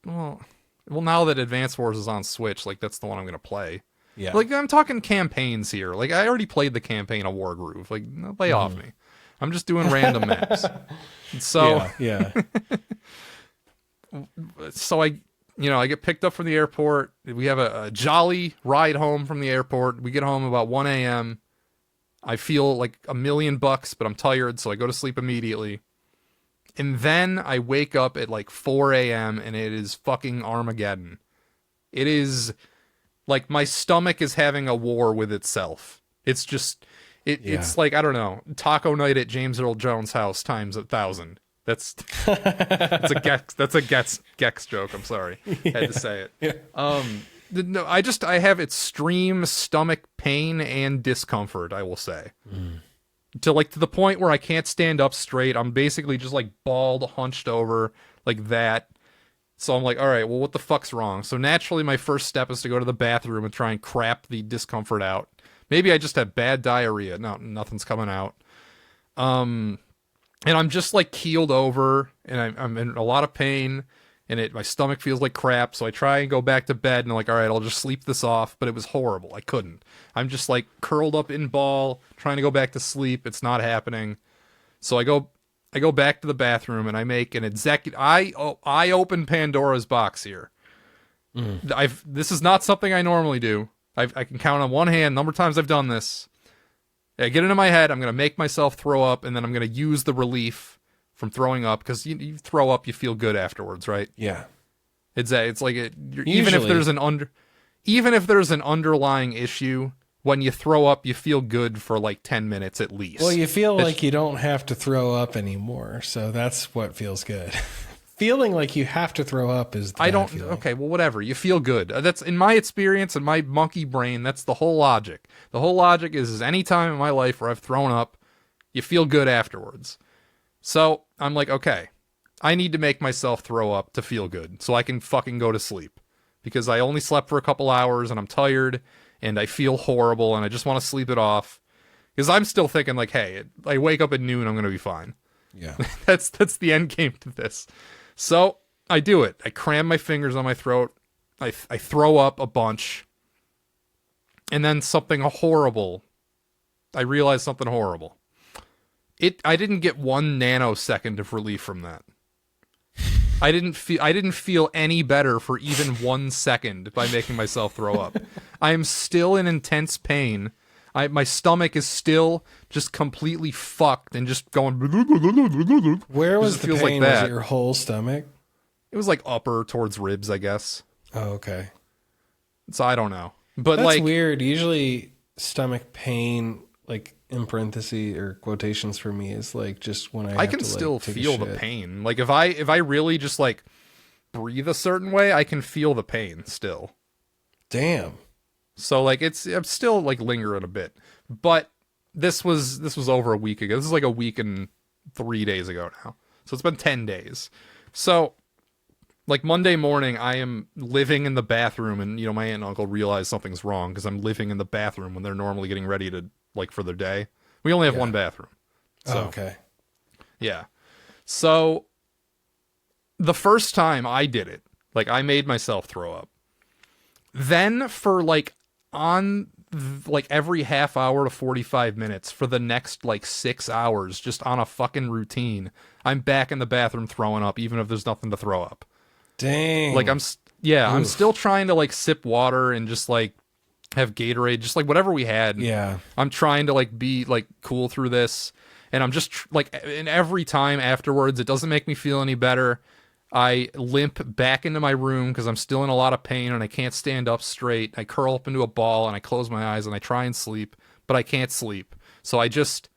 Well, now that Advance Wars is on Switch, like that's the one I'm going to play. Yeah. Like, I'm talking campaigns here. Like, I already played the campaign of War Groove. Like, lay off me. I'm just doing random maps. So, yeah. So I get picked up from the airport. We have a jolly ride home from the airport. We get home about 1 a.m. I feel like $1,000,000, but I'm tired, so I go to sleep immediately. And then I wake up at like 4 a.m. and it is fucking Armageddon. It is... like, my stomach is having a war with itself. It's just, it's like, I don't know, taco night at James Earl Jones' house times 1,000. That's a Gex joke. I'm sorry. Had to say it. Yeah. No, I have extreme stomach pain and discomfort, I will say. To the point where I can't stand up straight. I'm basically just like bald, hunched over like that. So I'm like, all right, well, what the fuck's wrong? So naturally, my first step is to go to the bathroom and try and crap the discomfort out. Maybe I just have bad diarrhea. No, nothing's coming out. And I'm just like keeled over, and I'm in a lot of pain, and my stomach feels like crap. So I try and go back to bed, and I'm like, all right, I'll just sleep this off. But it was horrible. I couldn't. I'm just like curled up in ball, trying to go back to sleep. It's not happening. So I go back to the bathroom and I make an I open Pandora's box here. This is not something I normally do. I can count on one hand the number of times I've done this. I get into my head, I'm going to make myself throw up, and then I'm going to use the relief from throwing up, because you throw up, you feel good afterwards, right? Yeah. It's like even if there's an underlying issue, when you throw up, you feel good for like 10 minutes at least. Well, you feel like you don't have to throw up anymore. So that's what feels good. Feeling like you have to throw up is the bad feeling. Okay, well, whatever. You feel good. That's, in my experience, in my monkey brain, that's the whole logic. The whole logic is any time in my life where I've thrown up, you feel good afterwards. So I'm like, okay, I need to make myself throw up to feel good so I can fucking go to sleep. Because I only slept for a couple hours and I'm tired and I feel horrible and I just want to sleep it off. Because I'm still thinking like, hey, I wake up at noon, I'm going to be fine. Yeah. That's the end game to this. So I do it. I cram my fingers on my throat. I throw up a bunch. And then something horrible. I realize something horrible. I didn't get 1 nanosecond of relief from that. I didn't feel any better for even 1 second by making myself throw up. I am still in intense pain. My stomach is still just completely fucked and just going. Where was the pain? Was it your whole stomach? It was like upper towards ribs, I guess. Oh, okay. So I don't know, but that's like weird. Usually, stomach pain, like in parentheses or quotations for me, is like just when I can still feel the pain. Like if I really just like breathe a certain way, I can feel the pain still. Damn. So like I'm still like lingering a bit, but this was over a week ago. This is like a week and 3 days ago now. So it's been 10 days. So like Monday morning, I am living in the bathroom, and my aunt and uncle realize something's wrong because I'm living in the bathroom when they're normally getting ready to like for their day. We only have one bathroom. So, okay. Yeah. So the first time I did it, like I made myself throw up. Then for like every half hour to 45 minutes for the next like 6 hours, just on a fucking routine, I'm back in the bathroom throwing up, even if there's nothing to throw up. Dang. Like I'm still trying to like sip water and just like have Gatorade, just like whatever we had. Yeah. I'm trying to like be like cool through this, and I'm just and every time afterwards, it doesn't make me feel any better. I limp back into my room because I'm still in a lot of pain and I can't stand up straight. I curl up into a ball and I close my eyes and I try and sleep, but I can't sleep. So I just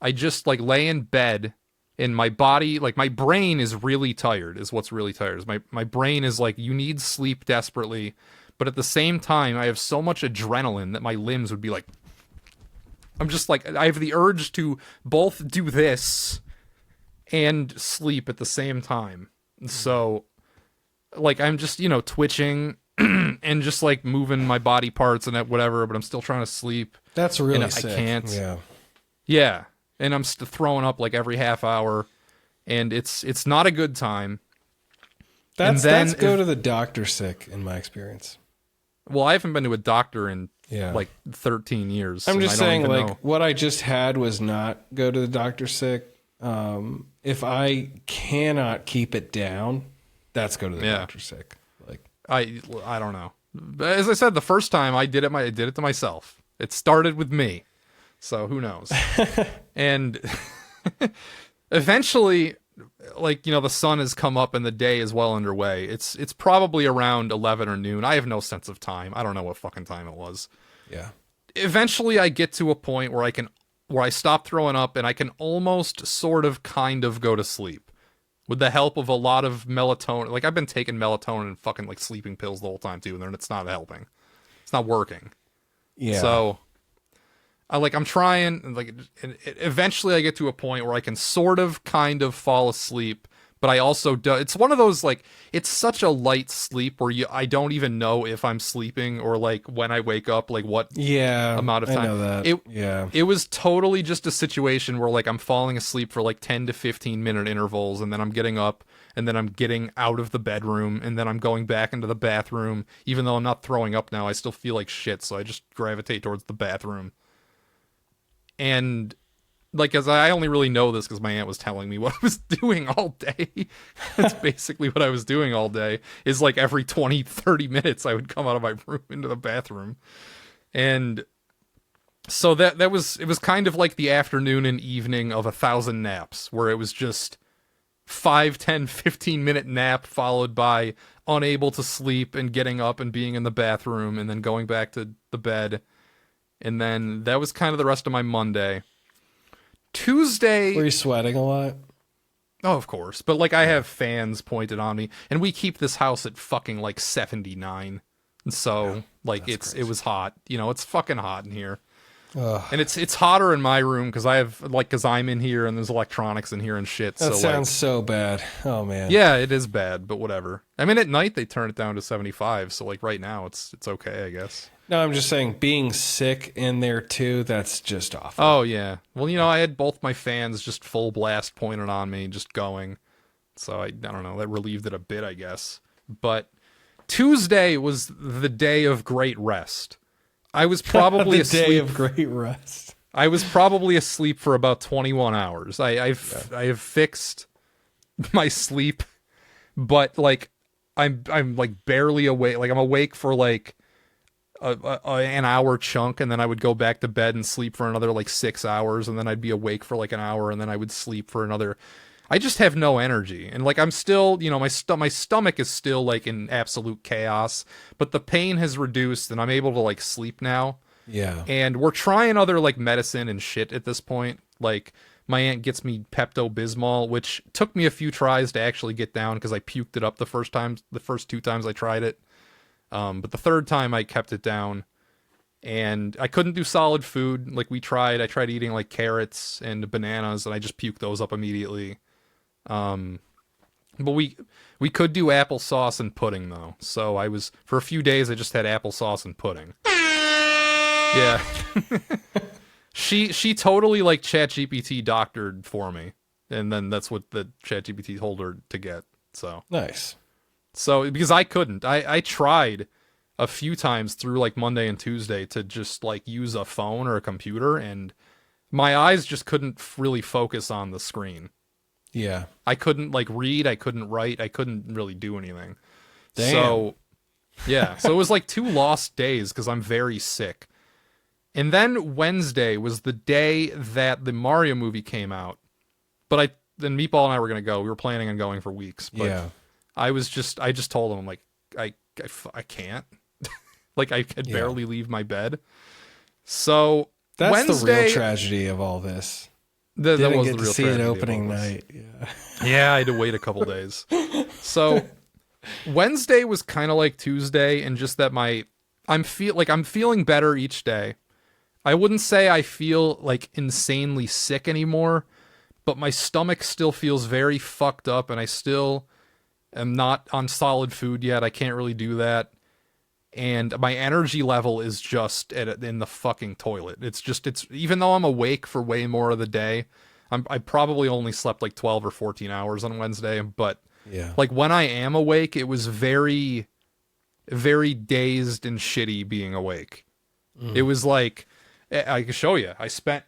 like lay in bed, and my body, like my brain is really tired, is what's really tired. My brain is like, you need sleep desperately, But at the same time, I have so much adrenaline that my limbs would be like, I'm just like, I have the urge to both do this and sleep at the same time. So, like, I'm just, twitching and just, like, moving my body parts and whatever, but I'm still trying to sleep. That's really sick. I can't. Yeah. Yeah. And I'm throwing up, like, every half hour, and it's not a good time. That's go to the doctor sick, in my experience. Well, I haven't been to a doctor in like 13 years. I'm just saying, like, what I just had was not go to the doctor sick. If I cannot keep it down, that's go to the doctor sick. Like, I don't know. As I said, the first time I did it to myself. It started with me. So who knows? And eventually, like, the sun has come up and the day is well underway. It's probably around 11 or noon. I have no sense of time. I don't know what fucking time it was. Yeah. Eventually I get to a point where I stop throwing up and I can almost sort of kind of go to sleep with the help of a lot of melatonin. Like, I've been taking melatonin and fucking like sleeping pills the whole time too, and it's not helping. It's not working. Yeah. So I'm trying, like, eventually I get to a point where I can sort of kind of fall asleep, but I also do. It's one of those, like, it's such a light sleep where I don't even know if I'm sleeping or, like, when I wake up, like, what amount of time. I know that. It was totally just a situation where, like, I'm falling asleep for like 10 to 15 minute intervals, and then I'm getting up, and then I'm getting out of the bedroom, and then I'm going back into the bathroom. Even though I'm not throwing up now, I still feel like shit, so I just gravitate towards the bathroom. And, like, as I only really know this because my aunt was telling me what I was doing all day. That's basically what I was doing all day, is, like, every 20, 30 minutes I would come out of my room into the bathroom. And so it was kind of like the afternoon and evening of 1,000 naps, where it was just 5, 10, 15-minute nap followed by unable to sleep and getting up and being in the bathroom and then going back to the bed. And then that was kind of the rest of my Monday. Tuesday... Were you sweating a lot? Oh, of course. But, like, I have fans pointed on me. And we keep this house at fucking, like, 79. And so, like, it was hot. It's fucking hot in here. Ugh. And it's hotter in my room because I'm in here and there's electronics in here and shit. That sounds so bad. Oh, man. Yeah, it is bad, but whatever. I mean, at night they turn it down to 75. So, like, right now it's okay, I guess. No, I'm just saying, being sick in there too, that's just awful. Oh, yeah. Well, I had both my fans just full blast pointed on me, just going. So, I don't know, that relieved it a bit, I guess. But Tuesday was the day of great rest. I was probably asleep. The day of great rest. I was probably asleep for about 21 hours. I have fixed my sleep, but, like, I'm like barely awake. Like, I'm awake for, like, an hour chunk, and then I would go back to bed and sleep for another like 6 hours, and then I'd be awake for like an hour, and then I would sleep for another. I just have no energy, and like I'm still, my stomach is still like in absolute chaos, but the pain has reduced, and I'm able to like sleep now. Yeah. And we're trying other like medicine and shit at this point. Like, my aunt gets me Pepto-Bismol, which took me a few tries to actually get down because I puked it up the first 2 times I tried it. But the third time I kept it down, and I couldn't do solid food. Like, I tried eating like carrots and bananas, and I just puked those up immediately. But we could do applesauce and pudding though. So for a few days I just had applesauce and pudding. Yeah. She totally like ChatGPT doctored for me. And then that's what the ChatGPT told her to get. So nice. So, because I couldn't. I tried a few times through, like, Monday and Tuesday to just, like, use a phone or a computer, and my eyes just couldn't really focus on the screen. Yeah. I couldn't, like, read, I couldn't write, I couldn't really do anything. Damn. So, yeah. So it was, like, 2 lost days, because I'm very sick. And then Wednesday was the day that the Mario movie came out. But then Meatball and I were going to go. We were planning on going for weeks, but... Yeah. I just told him, I'm like, I can't. Like, I could barely leave my bed. So that's Wednesday, the real tragedy of all this. That was get the to real see tragedy it opening night. Yeah, I had to wait a couple days. So Wednesday was kind of like Tuesday, and just that I'm feeling better each day. I wouldn't say I feel like insanely sick anymore, but my stomach still feels very fucked up, and I still am not on solid food yet. I can't really do that. And my energy level is just in the fucking toilet. It's even though I'm awake for way more of the day, I probably only slept like 12 or 14 hours on Wednesday, but like when I am awake, it was very, very dazed and shitty being awake. It was like, I can show you, I spent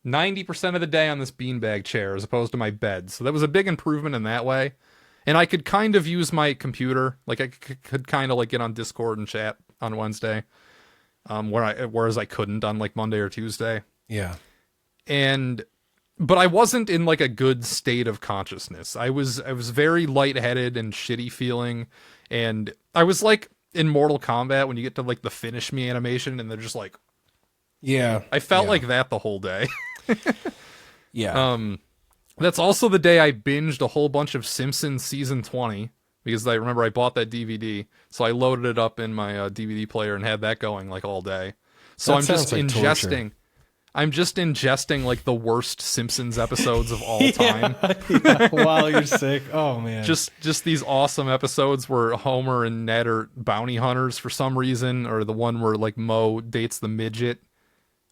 90% of the day on this beanbag chair as opposed to my bed. So that was a big improvement in that way. And I could kind of use my computer. Like I could kind of like get on Discord and chat on Wednesday. Whereas I couldn't on like Monday or Tuesday. Yeah. But I wasn't in like a good state of consciousness. I was very lightheaded and shitty feeling. And I was like in Mortal Kombat when you get to like the finish me animation and they're just like, yeah. I felt like that the whole day. Yeah. That's also the day I binged a whole bunch of Simpsons season 20 because I remember I bought that DVD, so I loaded it up in my DVD player and had that going like all day. So I'm just ingesting. I'm just ingesting like the worst Simpsons episodes of all time. While you're sick. Oh man. Just these awesome episodes where Homer and Ned are bounty hunters for some reason, or the one where like Moe dates the midget,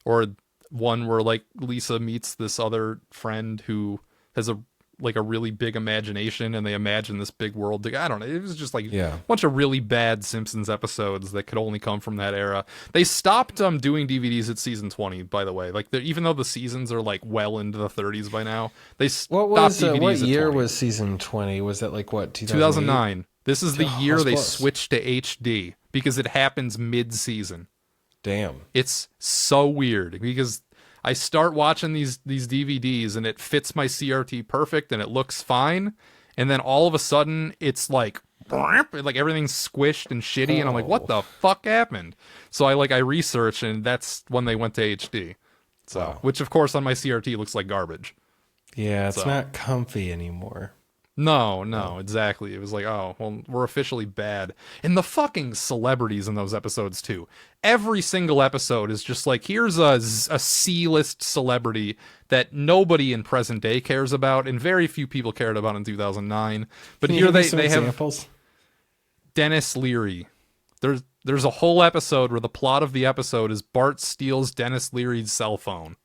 or one where like Lisa meets this other friend who has a really big imagination and they imagine this big world. I don't know. It was just like a bunch of really bad Simpsons episodes that could only come from that era. They stopped doing DVDs at season 20, by the way. Like even though the seasons are like well into the 30s by now, they stopped DVDs what at year 20. Was season 20? Was that like what, 2009? This is the year they switched to HD because it happens mid-season. Damn. It's so weird because I start watching these DVDs and it fits my CRT perfect and it looks fine. And then all of a sudden it's like everything's squished and shitty. And I'm like, what the fuck happened? So I researched and that's when they went to HD. So, which of course on my CRT looks like garbage. Yeah. It's not comfy anymore. No, exactly. It was like, oh, well, we're officially bad. And the fucking celebrities in those episodes, too. Every single episode is just like, here's a C-list celebrity that nobody in present day cares about, and very few people cared about in 2009. But here they have examples? Dennis Leary. There's a whole episode where the plot of the episode is Bart steals Dennis Leary's cell phone.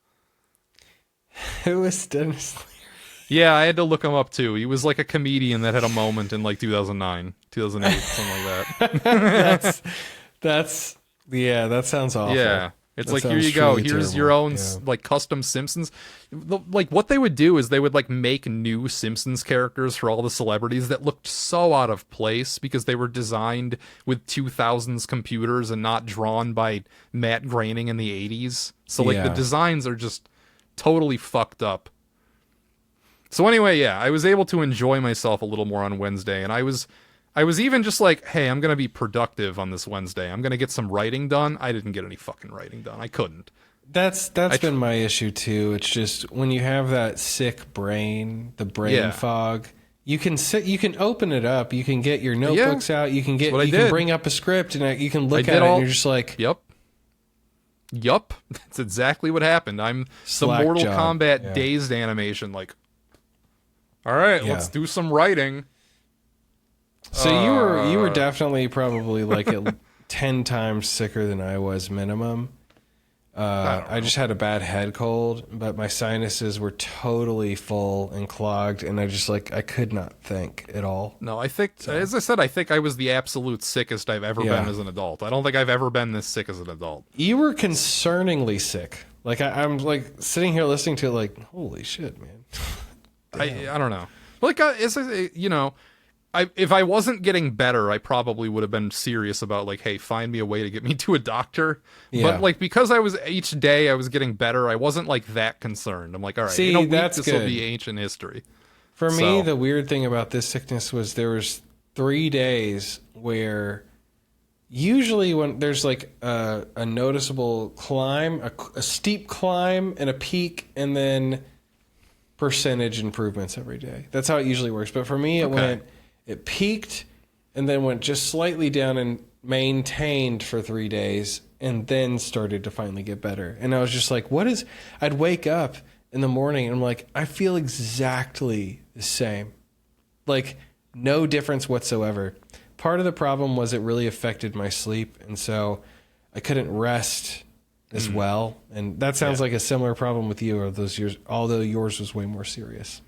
Who is Dennis Leary? Yeah, I had to look him up too. He was like a comedian that had a moment in like 2009, 2008, something like that. that sounds awful. Yeah. It's like, here you go. Here's your own like custom Simpsons. Like what they would do is they would like make new Simpsons characters for all the celebrities that looked so out of place because they were designed with 2000s computers and not drawn by Matt Groening in the 80s. So like the designs are just totally fucked up. So anyway, I was able to enjoy myself a little more on Wednesday, and I was even just like, hey, I'm going to be productive on this Wednesday. I'm going to get some writing done. I didn't get any fucking writing done. I couldn't. That's been my issue too. It's just when you have that sick brain, the brain fog, you can open it up, you can get your notebooks out, you can bring up a script and you can look at it and you're just like, Yup. That's exactly what happened. I'm the Mortal Kombat dazed animation like, all right, let's do some writing. So you were definitely probably like 10 times sicker than I was minimum. I just had a bad head cold, but my sinuses were totally full and clogged, and I could not think at all. No, I think, as I said, I was the absolute sickest I've ever been as an adult. I don't think I've ever been this sick as an adult. You were concerningly sick. Like I'm like sitting here listening to it, like, holy shit, man. I don't know. Like, if I wasn't getting better, I probably would have been serious about like, hey, find me a way to get me to a doctor. Yeah. But like, because each day I was getting better, I wasn't like that concerned. I'm like, all right, in a week, this will be ancient history. For me, the weird thing about this sickness was there was 3 days where usually when there's like a noticeable climb, a steep climb and a peak, and then percentage improvements every day. That's how it usually works. But for me, it peaked, and then went just slightly down and maintained for 3 days, and then started to finally get better. And I was just like, I'd wake up in the morning and I'm like, I feel exactly the same. Like, no difference whatsoever. Part of the problem was it really affected my sleep, and so I couldn't rest as well. And that sounds like a similar problem with you, or those years, although yours was way more serious.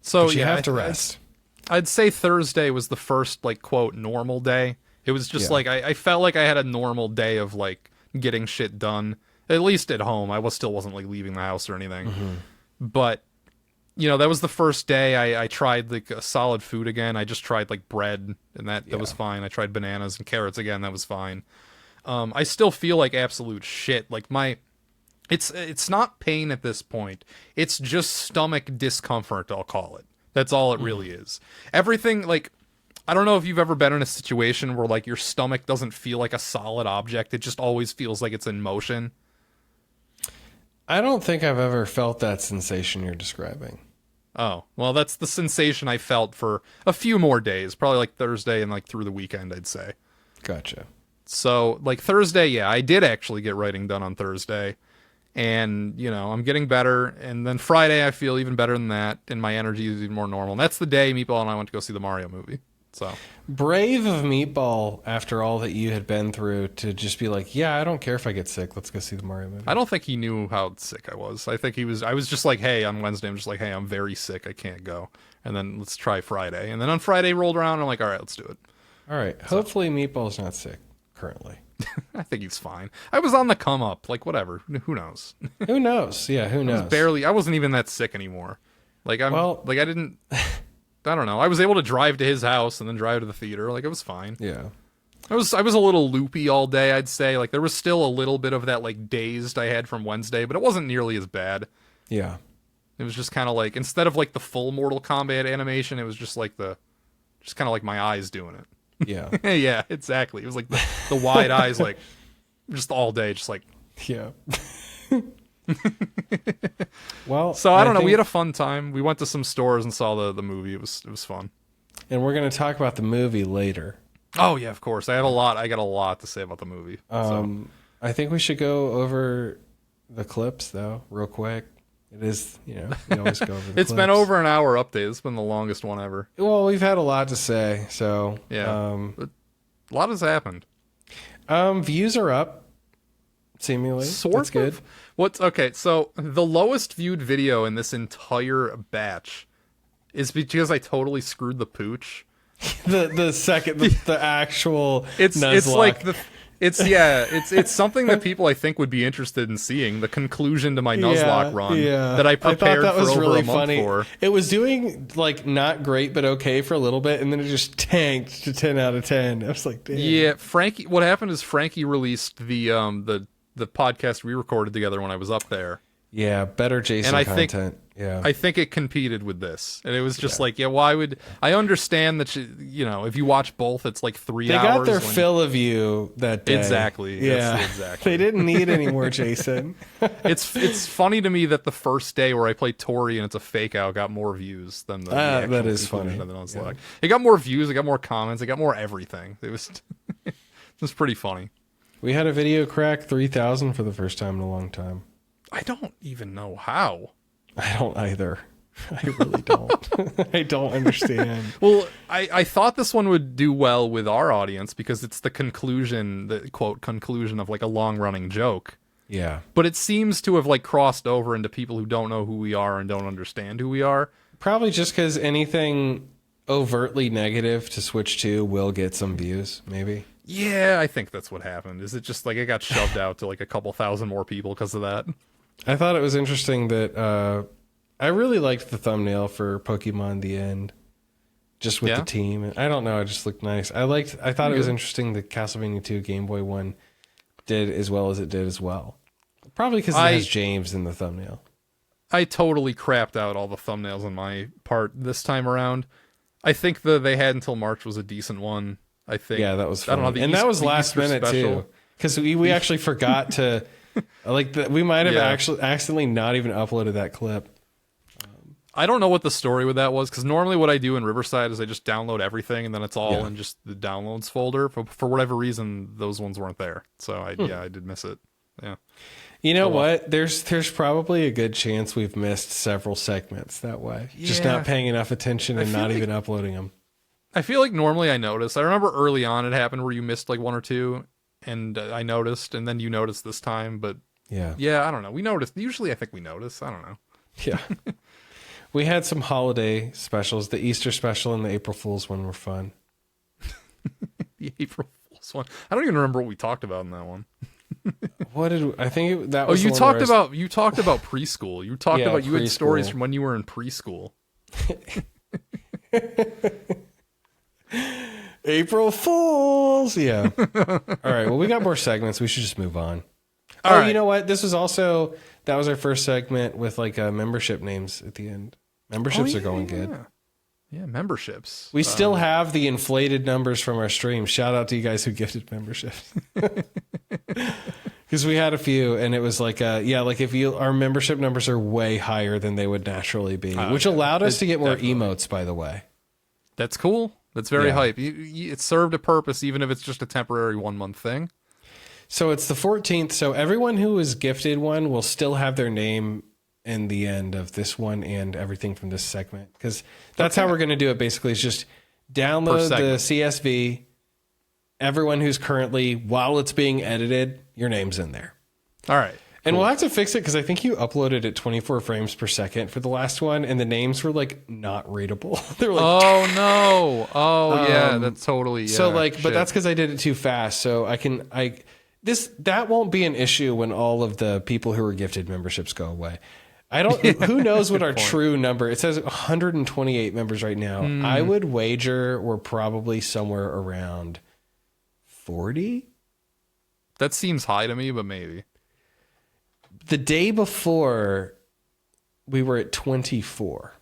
So you have to rest. I'd say Thursday was the first, like, quote, normal day. It was just like, I felt like I had a normal day of, like, getting shit done, at least at home. I still wasn't, like, leaving the house or anything. But, you know, that was the first day I tried, like, a solid food again. I just tried, like, bread, and that was fine. I tried bananas and carrots again. That was fine. I still feel like absolute shit. Like, it's not pain at this point. It's just stomach discomfort, I'll call it. That's all it really is. Everything, like, I don't know if you've ever been in a situation where, like, your stomach doesn't feel like a solid object. It just always feels like it's in motion. I don't think I've ever felt that sensation you're describing. Oh, well, that's the sensation I felt for a few more days, probably like Thursday and like through the weekend, I'd say. Gotcha. So, like, Thursday, yeah, I did actually get writing done on Thursday. And, you know, I'm getting better. And then Friday, I feel even better than that. And my energy is even more normal. And that's the day Meatball and I went to go see the Mario movie. So brave of Meatball, after all that you had been through, to just be like, yeah, I don't care if I get sick. Let's go see the Mario movie. I don't think he knew how sick I was. I think I was just like, hey, on Wednesday, I'm just like, hey, I'm very sick. I can't go. And then let's try Friday. And then on Friday rolled around. And I'm like, all right, let's do it. All right. So, hopefully Meatball's not sick currently. I think he's fine. I was on the come up. Like, whatever. Who knows? Who knows? Yeah, who knows? I wasn't even that sick anymore. Like, I didn't, I don't know. I was able to drive to his house and then drive to the theater. Like, it was fine. Yeah. I was a little loopy all day, I'd say. Like, there was still a little bit of that, like, dazed I had from Wednesday, but it wasn't nearly as bad. Yeah. It was just kind of like, instead of, like, the full Mortal Kombat animation, it was just like just kind of like my eyes doing it. Yeah. Yeah, exactly. It was like the wide eyes, like, just all day, just like... Yeah. Well, so I don't know. We had a fun time. We went to some stores and saw the movie. It was fun. And we're going to talk about the movie later. Oh yeah, of course. I got a lot to say about the movie. I think we should go over the clips though, real quick. It is, you know, we always go over the It's clips. been over an hour update. It's been the longest one ever. Well, we've had a lot to say, so yeah. But a lot has happened. Views are up, seemingly. That's good. Okay, so the lowest viewed video in this entire batch is because I totally screwed the pooch. the actual it's Nuzlocke. Like it's something that people I think would be interested in seeing, the conclusion to my Nuzlocke run that I prepared that was for over really a month funny. for. It was doing like not great but okay for a little bit, and then it just tanked to 10 out of 10. I was like, damn. Yeah, Frankie. What happened is Frankie released the podcast we recorded together when I was up there. Yeah, better Jason content. I think it competed with this, and it was just like, why would I understand that? You know, if you watch both, it's like 3 hours. They got their fill of you that day. Exactly. Yeah, exactly. They didn't need any more Jason. It's funny to me that the first day where I played Tori and it's a fake out got more views than the actual that is funny. Yeah. It got more views, it got more comments, it got more everything. It was it was pretty funny. We had a video crack 3,000 for the first time in a long time. I don't even know how. I don't either. I really don't. I don't understand. Well, I thought this one would do well with our audience because it's the conclusion, the quote conclusion of like a long running joke. Yeah. But it seems to have like crossed over into people who don't know who we are and don't understand who we are. Probably just because anything overtly negative to switch to will get some views, maybe. Yeah, I think that's what happened. Is it just like it got shoved out to like a couple thousand more people because of that? I thought it was interesting that I really liked the thumbnail for Pokemon The End, just with the team. I don't know, it just looked nice. I thought it was interesting the Castlevania 2 Game Boy one did as well as it did as well. Probably because it has James in the thumbnail. I totally crapped out all the thumbnails on my part this time around. I think they had until March was a decent one. I think. Yeah, that was fun. I don't know, and that was last minute too, because we actually forgot to we might have actually accidentally not even uploaded that clip. I don't know what the story with that was, because normally what I do in Riverside is I just download everything and then it's all in just the downloads folder. But for whatever reason, those ones weren't there. So I did miss it. Yeah. You know what? There's probably a good chance we've missed several segments that way. Yeah. Just not paying enough attention and not even uploading them. I feel like normally I notice. I remember early on it happened where you missed like one or two, and I noticed, and then you noticed this time. But yeah, I don't know. We noticed. Usually I think we notice. I don't know. Yeah. We had some holiday specials. The Easter special and the April Fool's one were fun. The April Fool's one. I don't even remember what we talked about in that one. What did I think that was? You talked about preschool. You talked about you had stories from when you were in preschool. April Fools. Yeah. All right. Well, we got more segments. We should just move on. All right. You know what? That was our first segment with like membership names at the end. Memberships are going good. Yeah, memberships. We still have the inflated numbers from our stream. Shout out to you guys who gifted memberships. Because we had a few, and it was like, our membership numbers are way higher than they would naturally be, which allowed us to get more emotes, by the way. That's cool. That's very hype. It served a purpose, even if it's just a temporary 1 month thing. So it's the 14th. So everyone who was gifted one will still have their name in the end of this one and everything from this segment. Because that's how we're going to do it, basically, is just download the CSV. Everyone who's currently, while it's being edited, your name's in there. All right. And we'll have to fix it because I think you uploaded at 24 frames per second for the last one, and the names were like not readable. They were like, oh no. Oh yeah, that's totally. Yeah, so like, but that's because I did it too fast. So that won't be an issue when all of the people who were gifted memberships go away. Who knows what our true number, it says 128 members right now. I would wager we're probably somewhere around 40. That seems high to me, but maybe. The day before, we were at 24.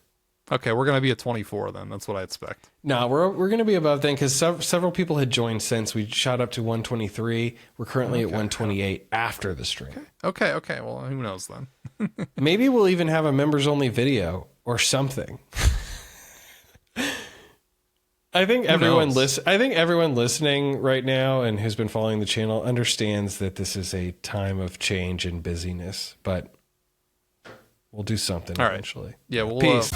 Okay, we're going to be at 24 then. That's what I expect. No, we're going to be above then because several people had joined since. We shot up to 123. We're currently at 128 after the stream. Okay. Well, who knows then? Maybe we'll even have a members-only video or something. I think everyone listening right now and who's been following the channel understands that this is a time of change and busyness, but we'll do something eventually. Yeah, Peace.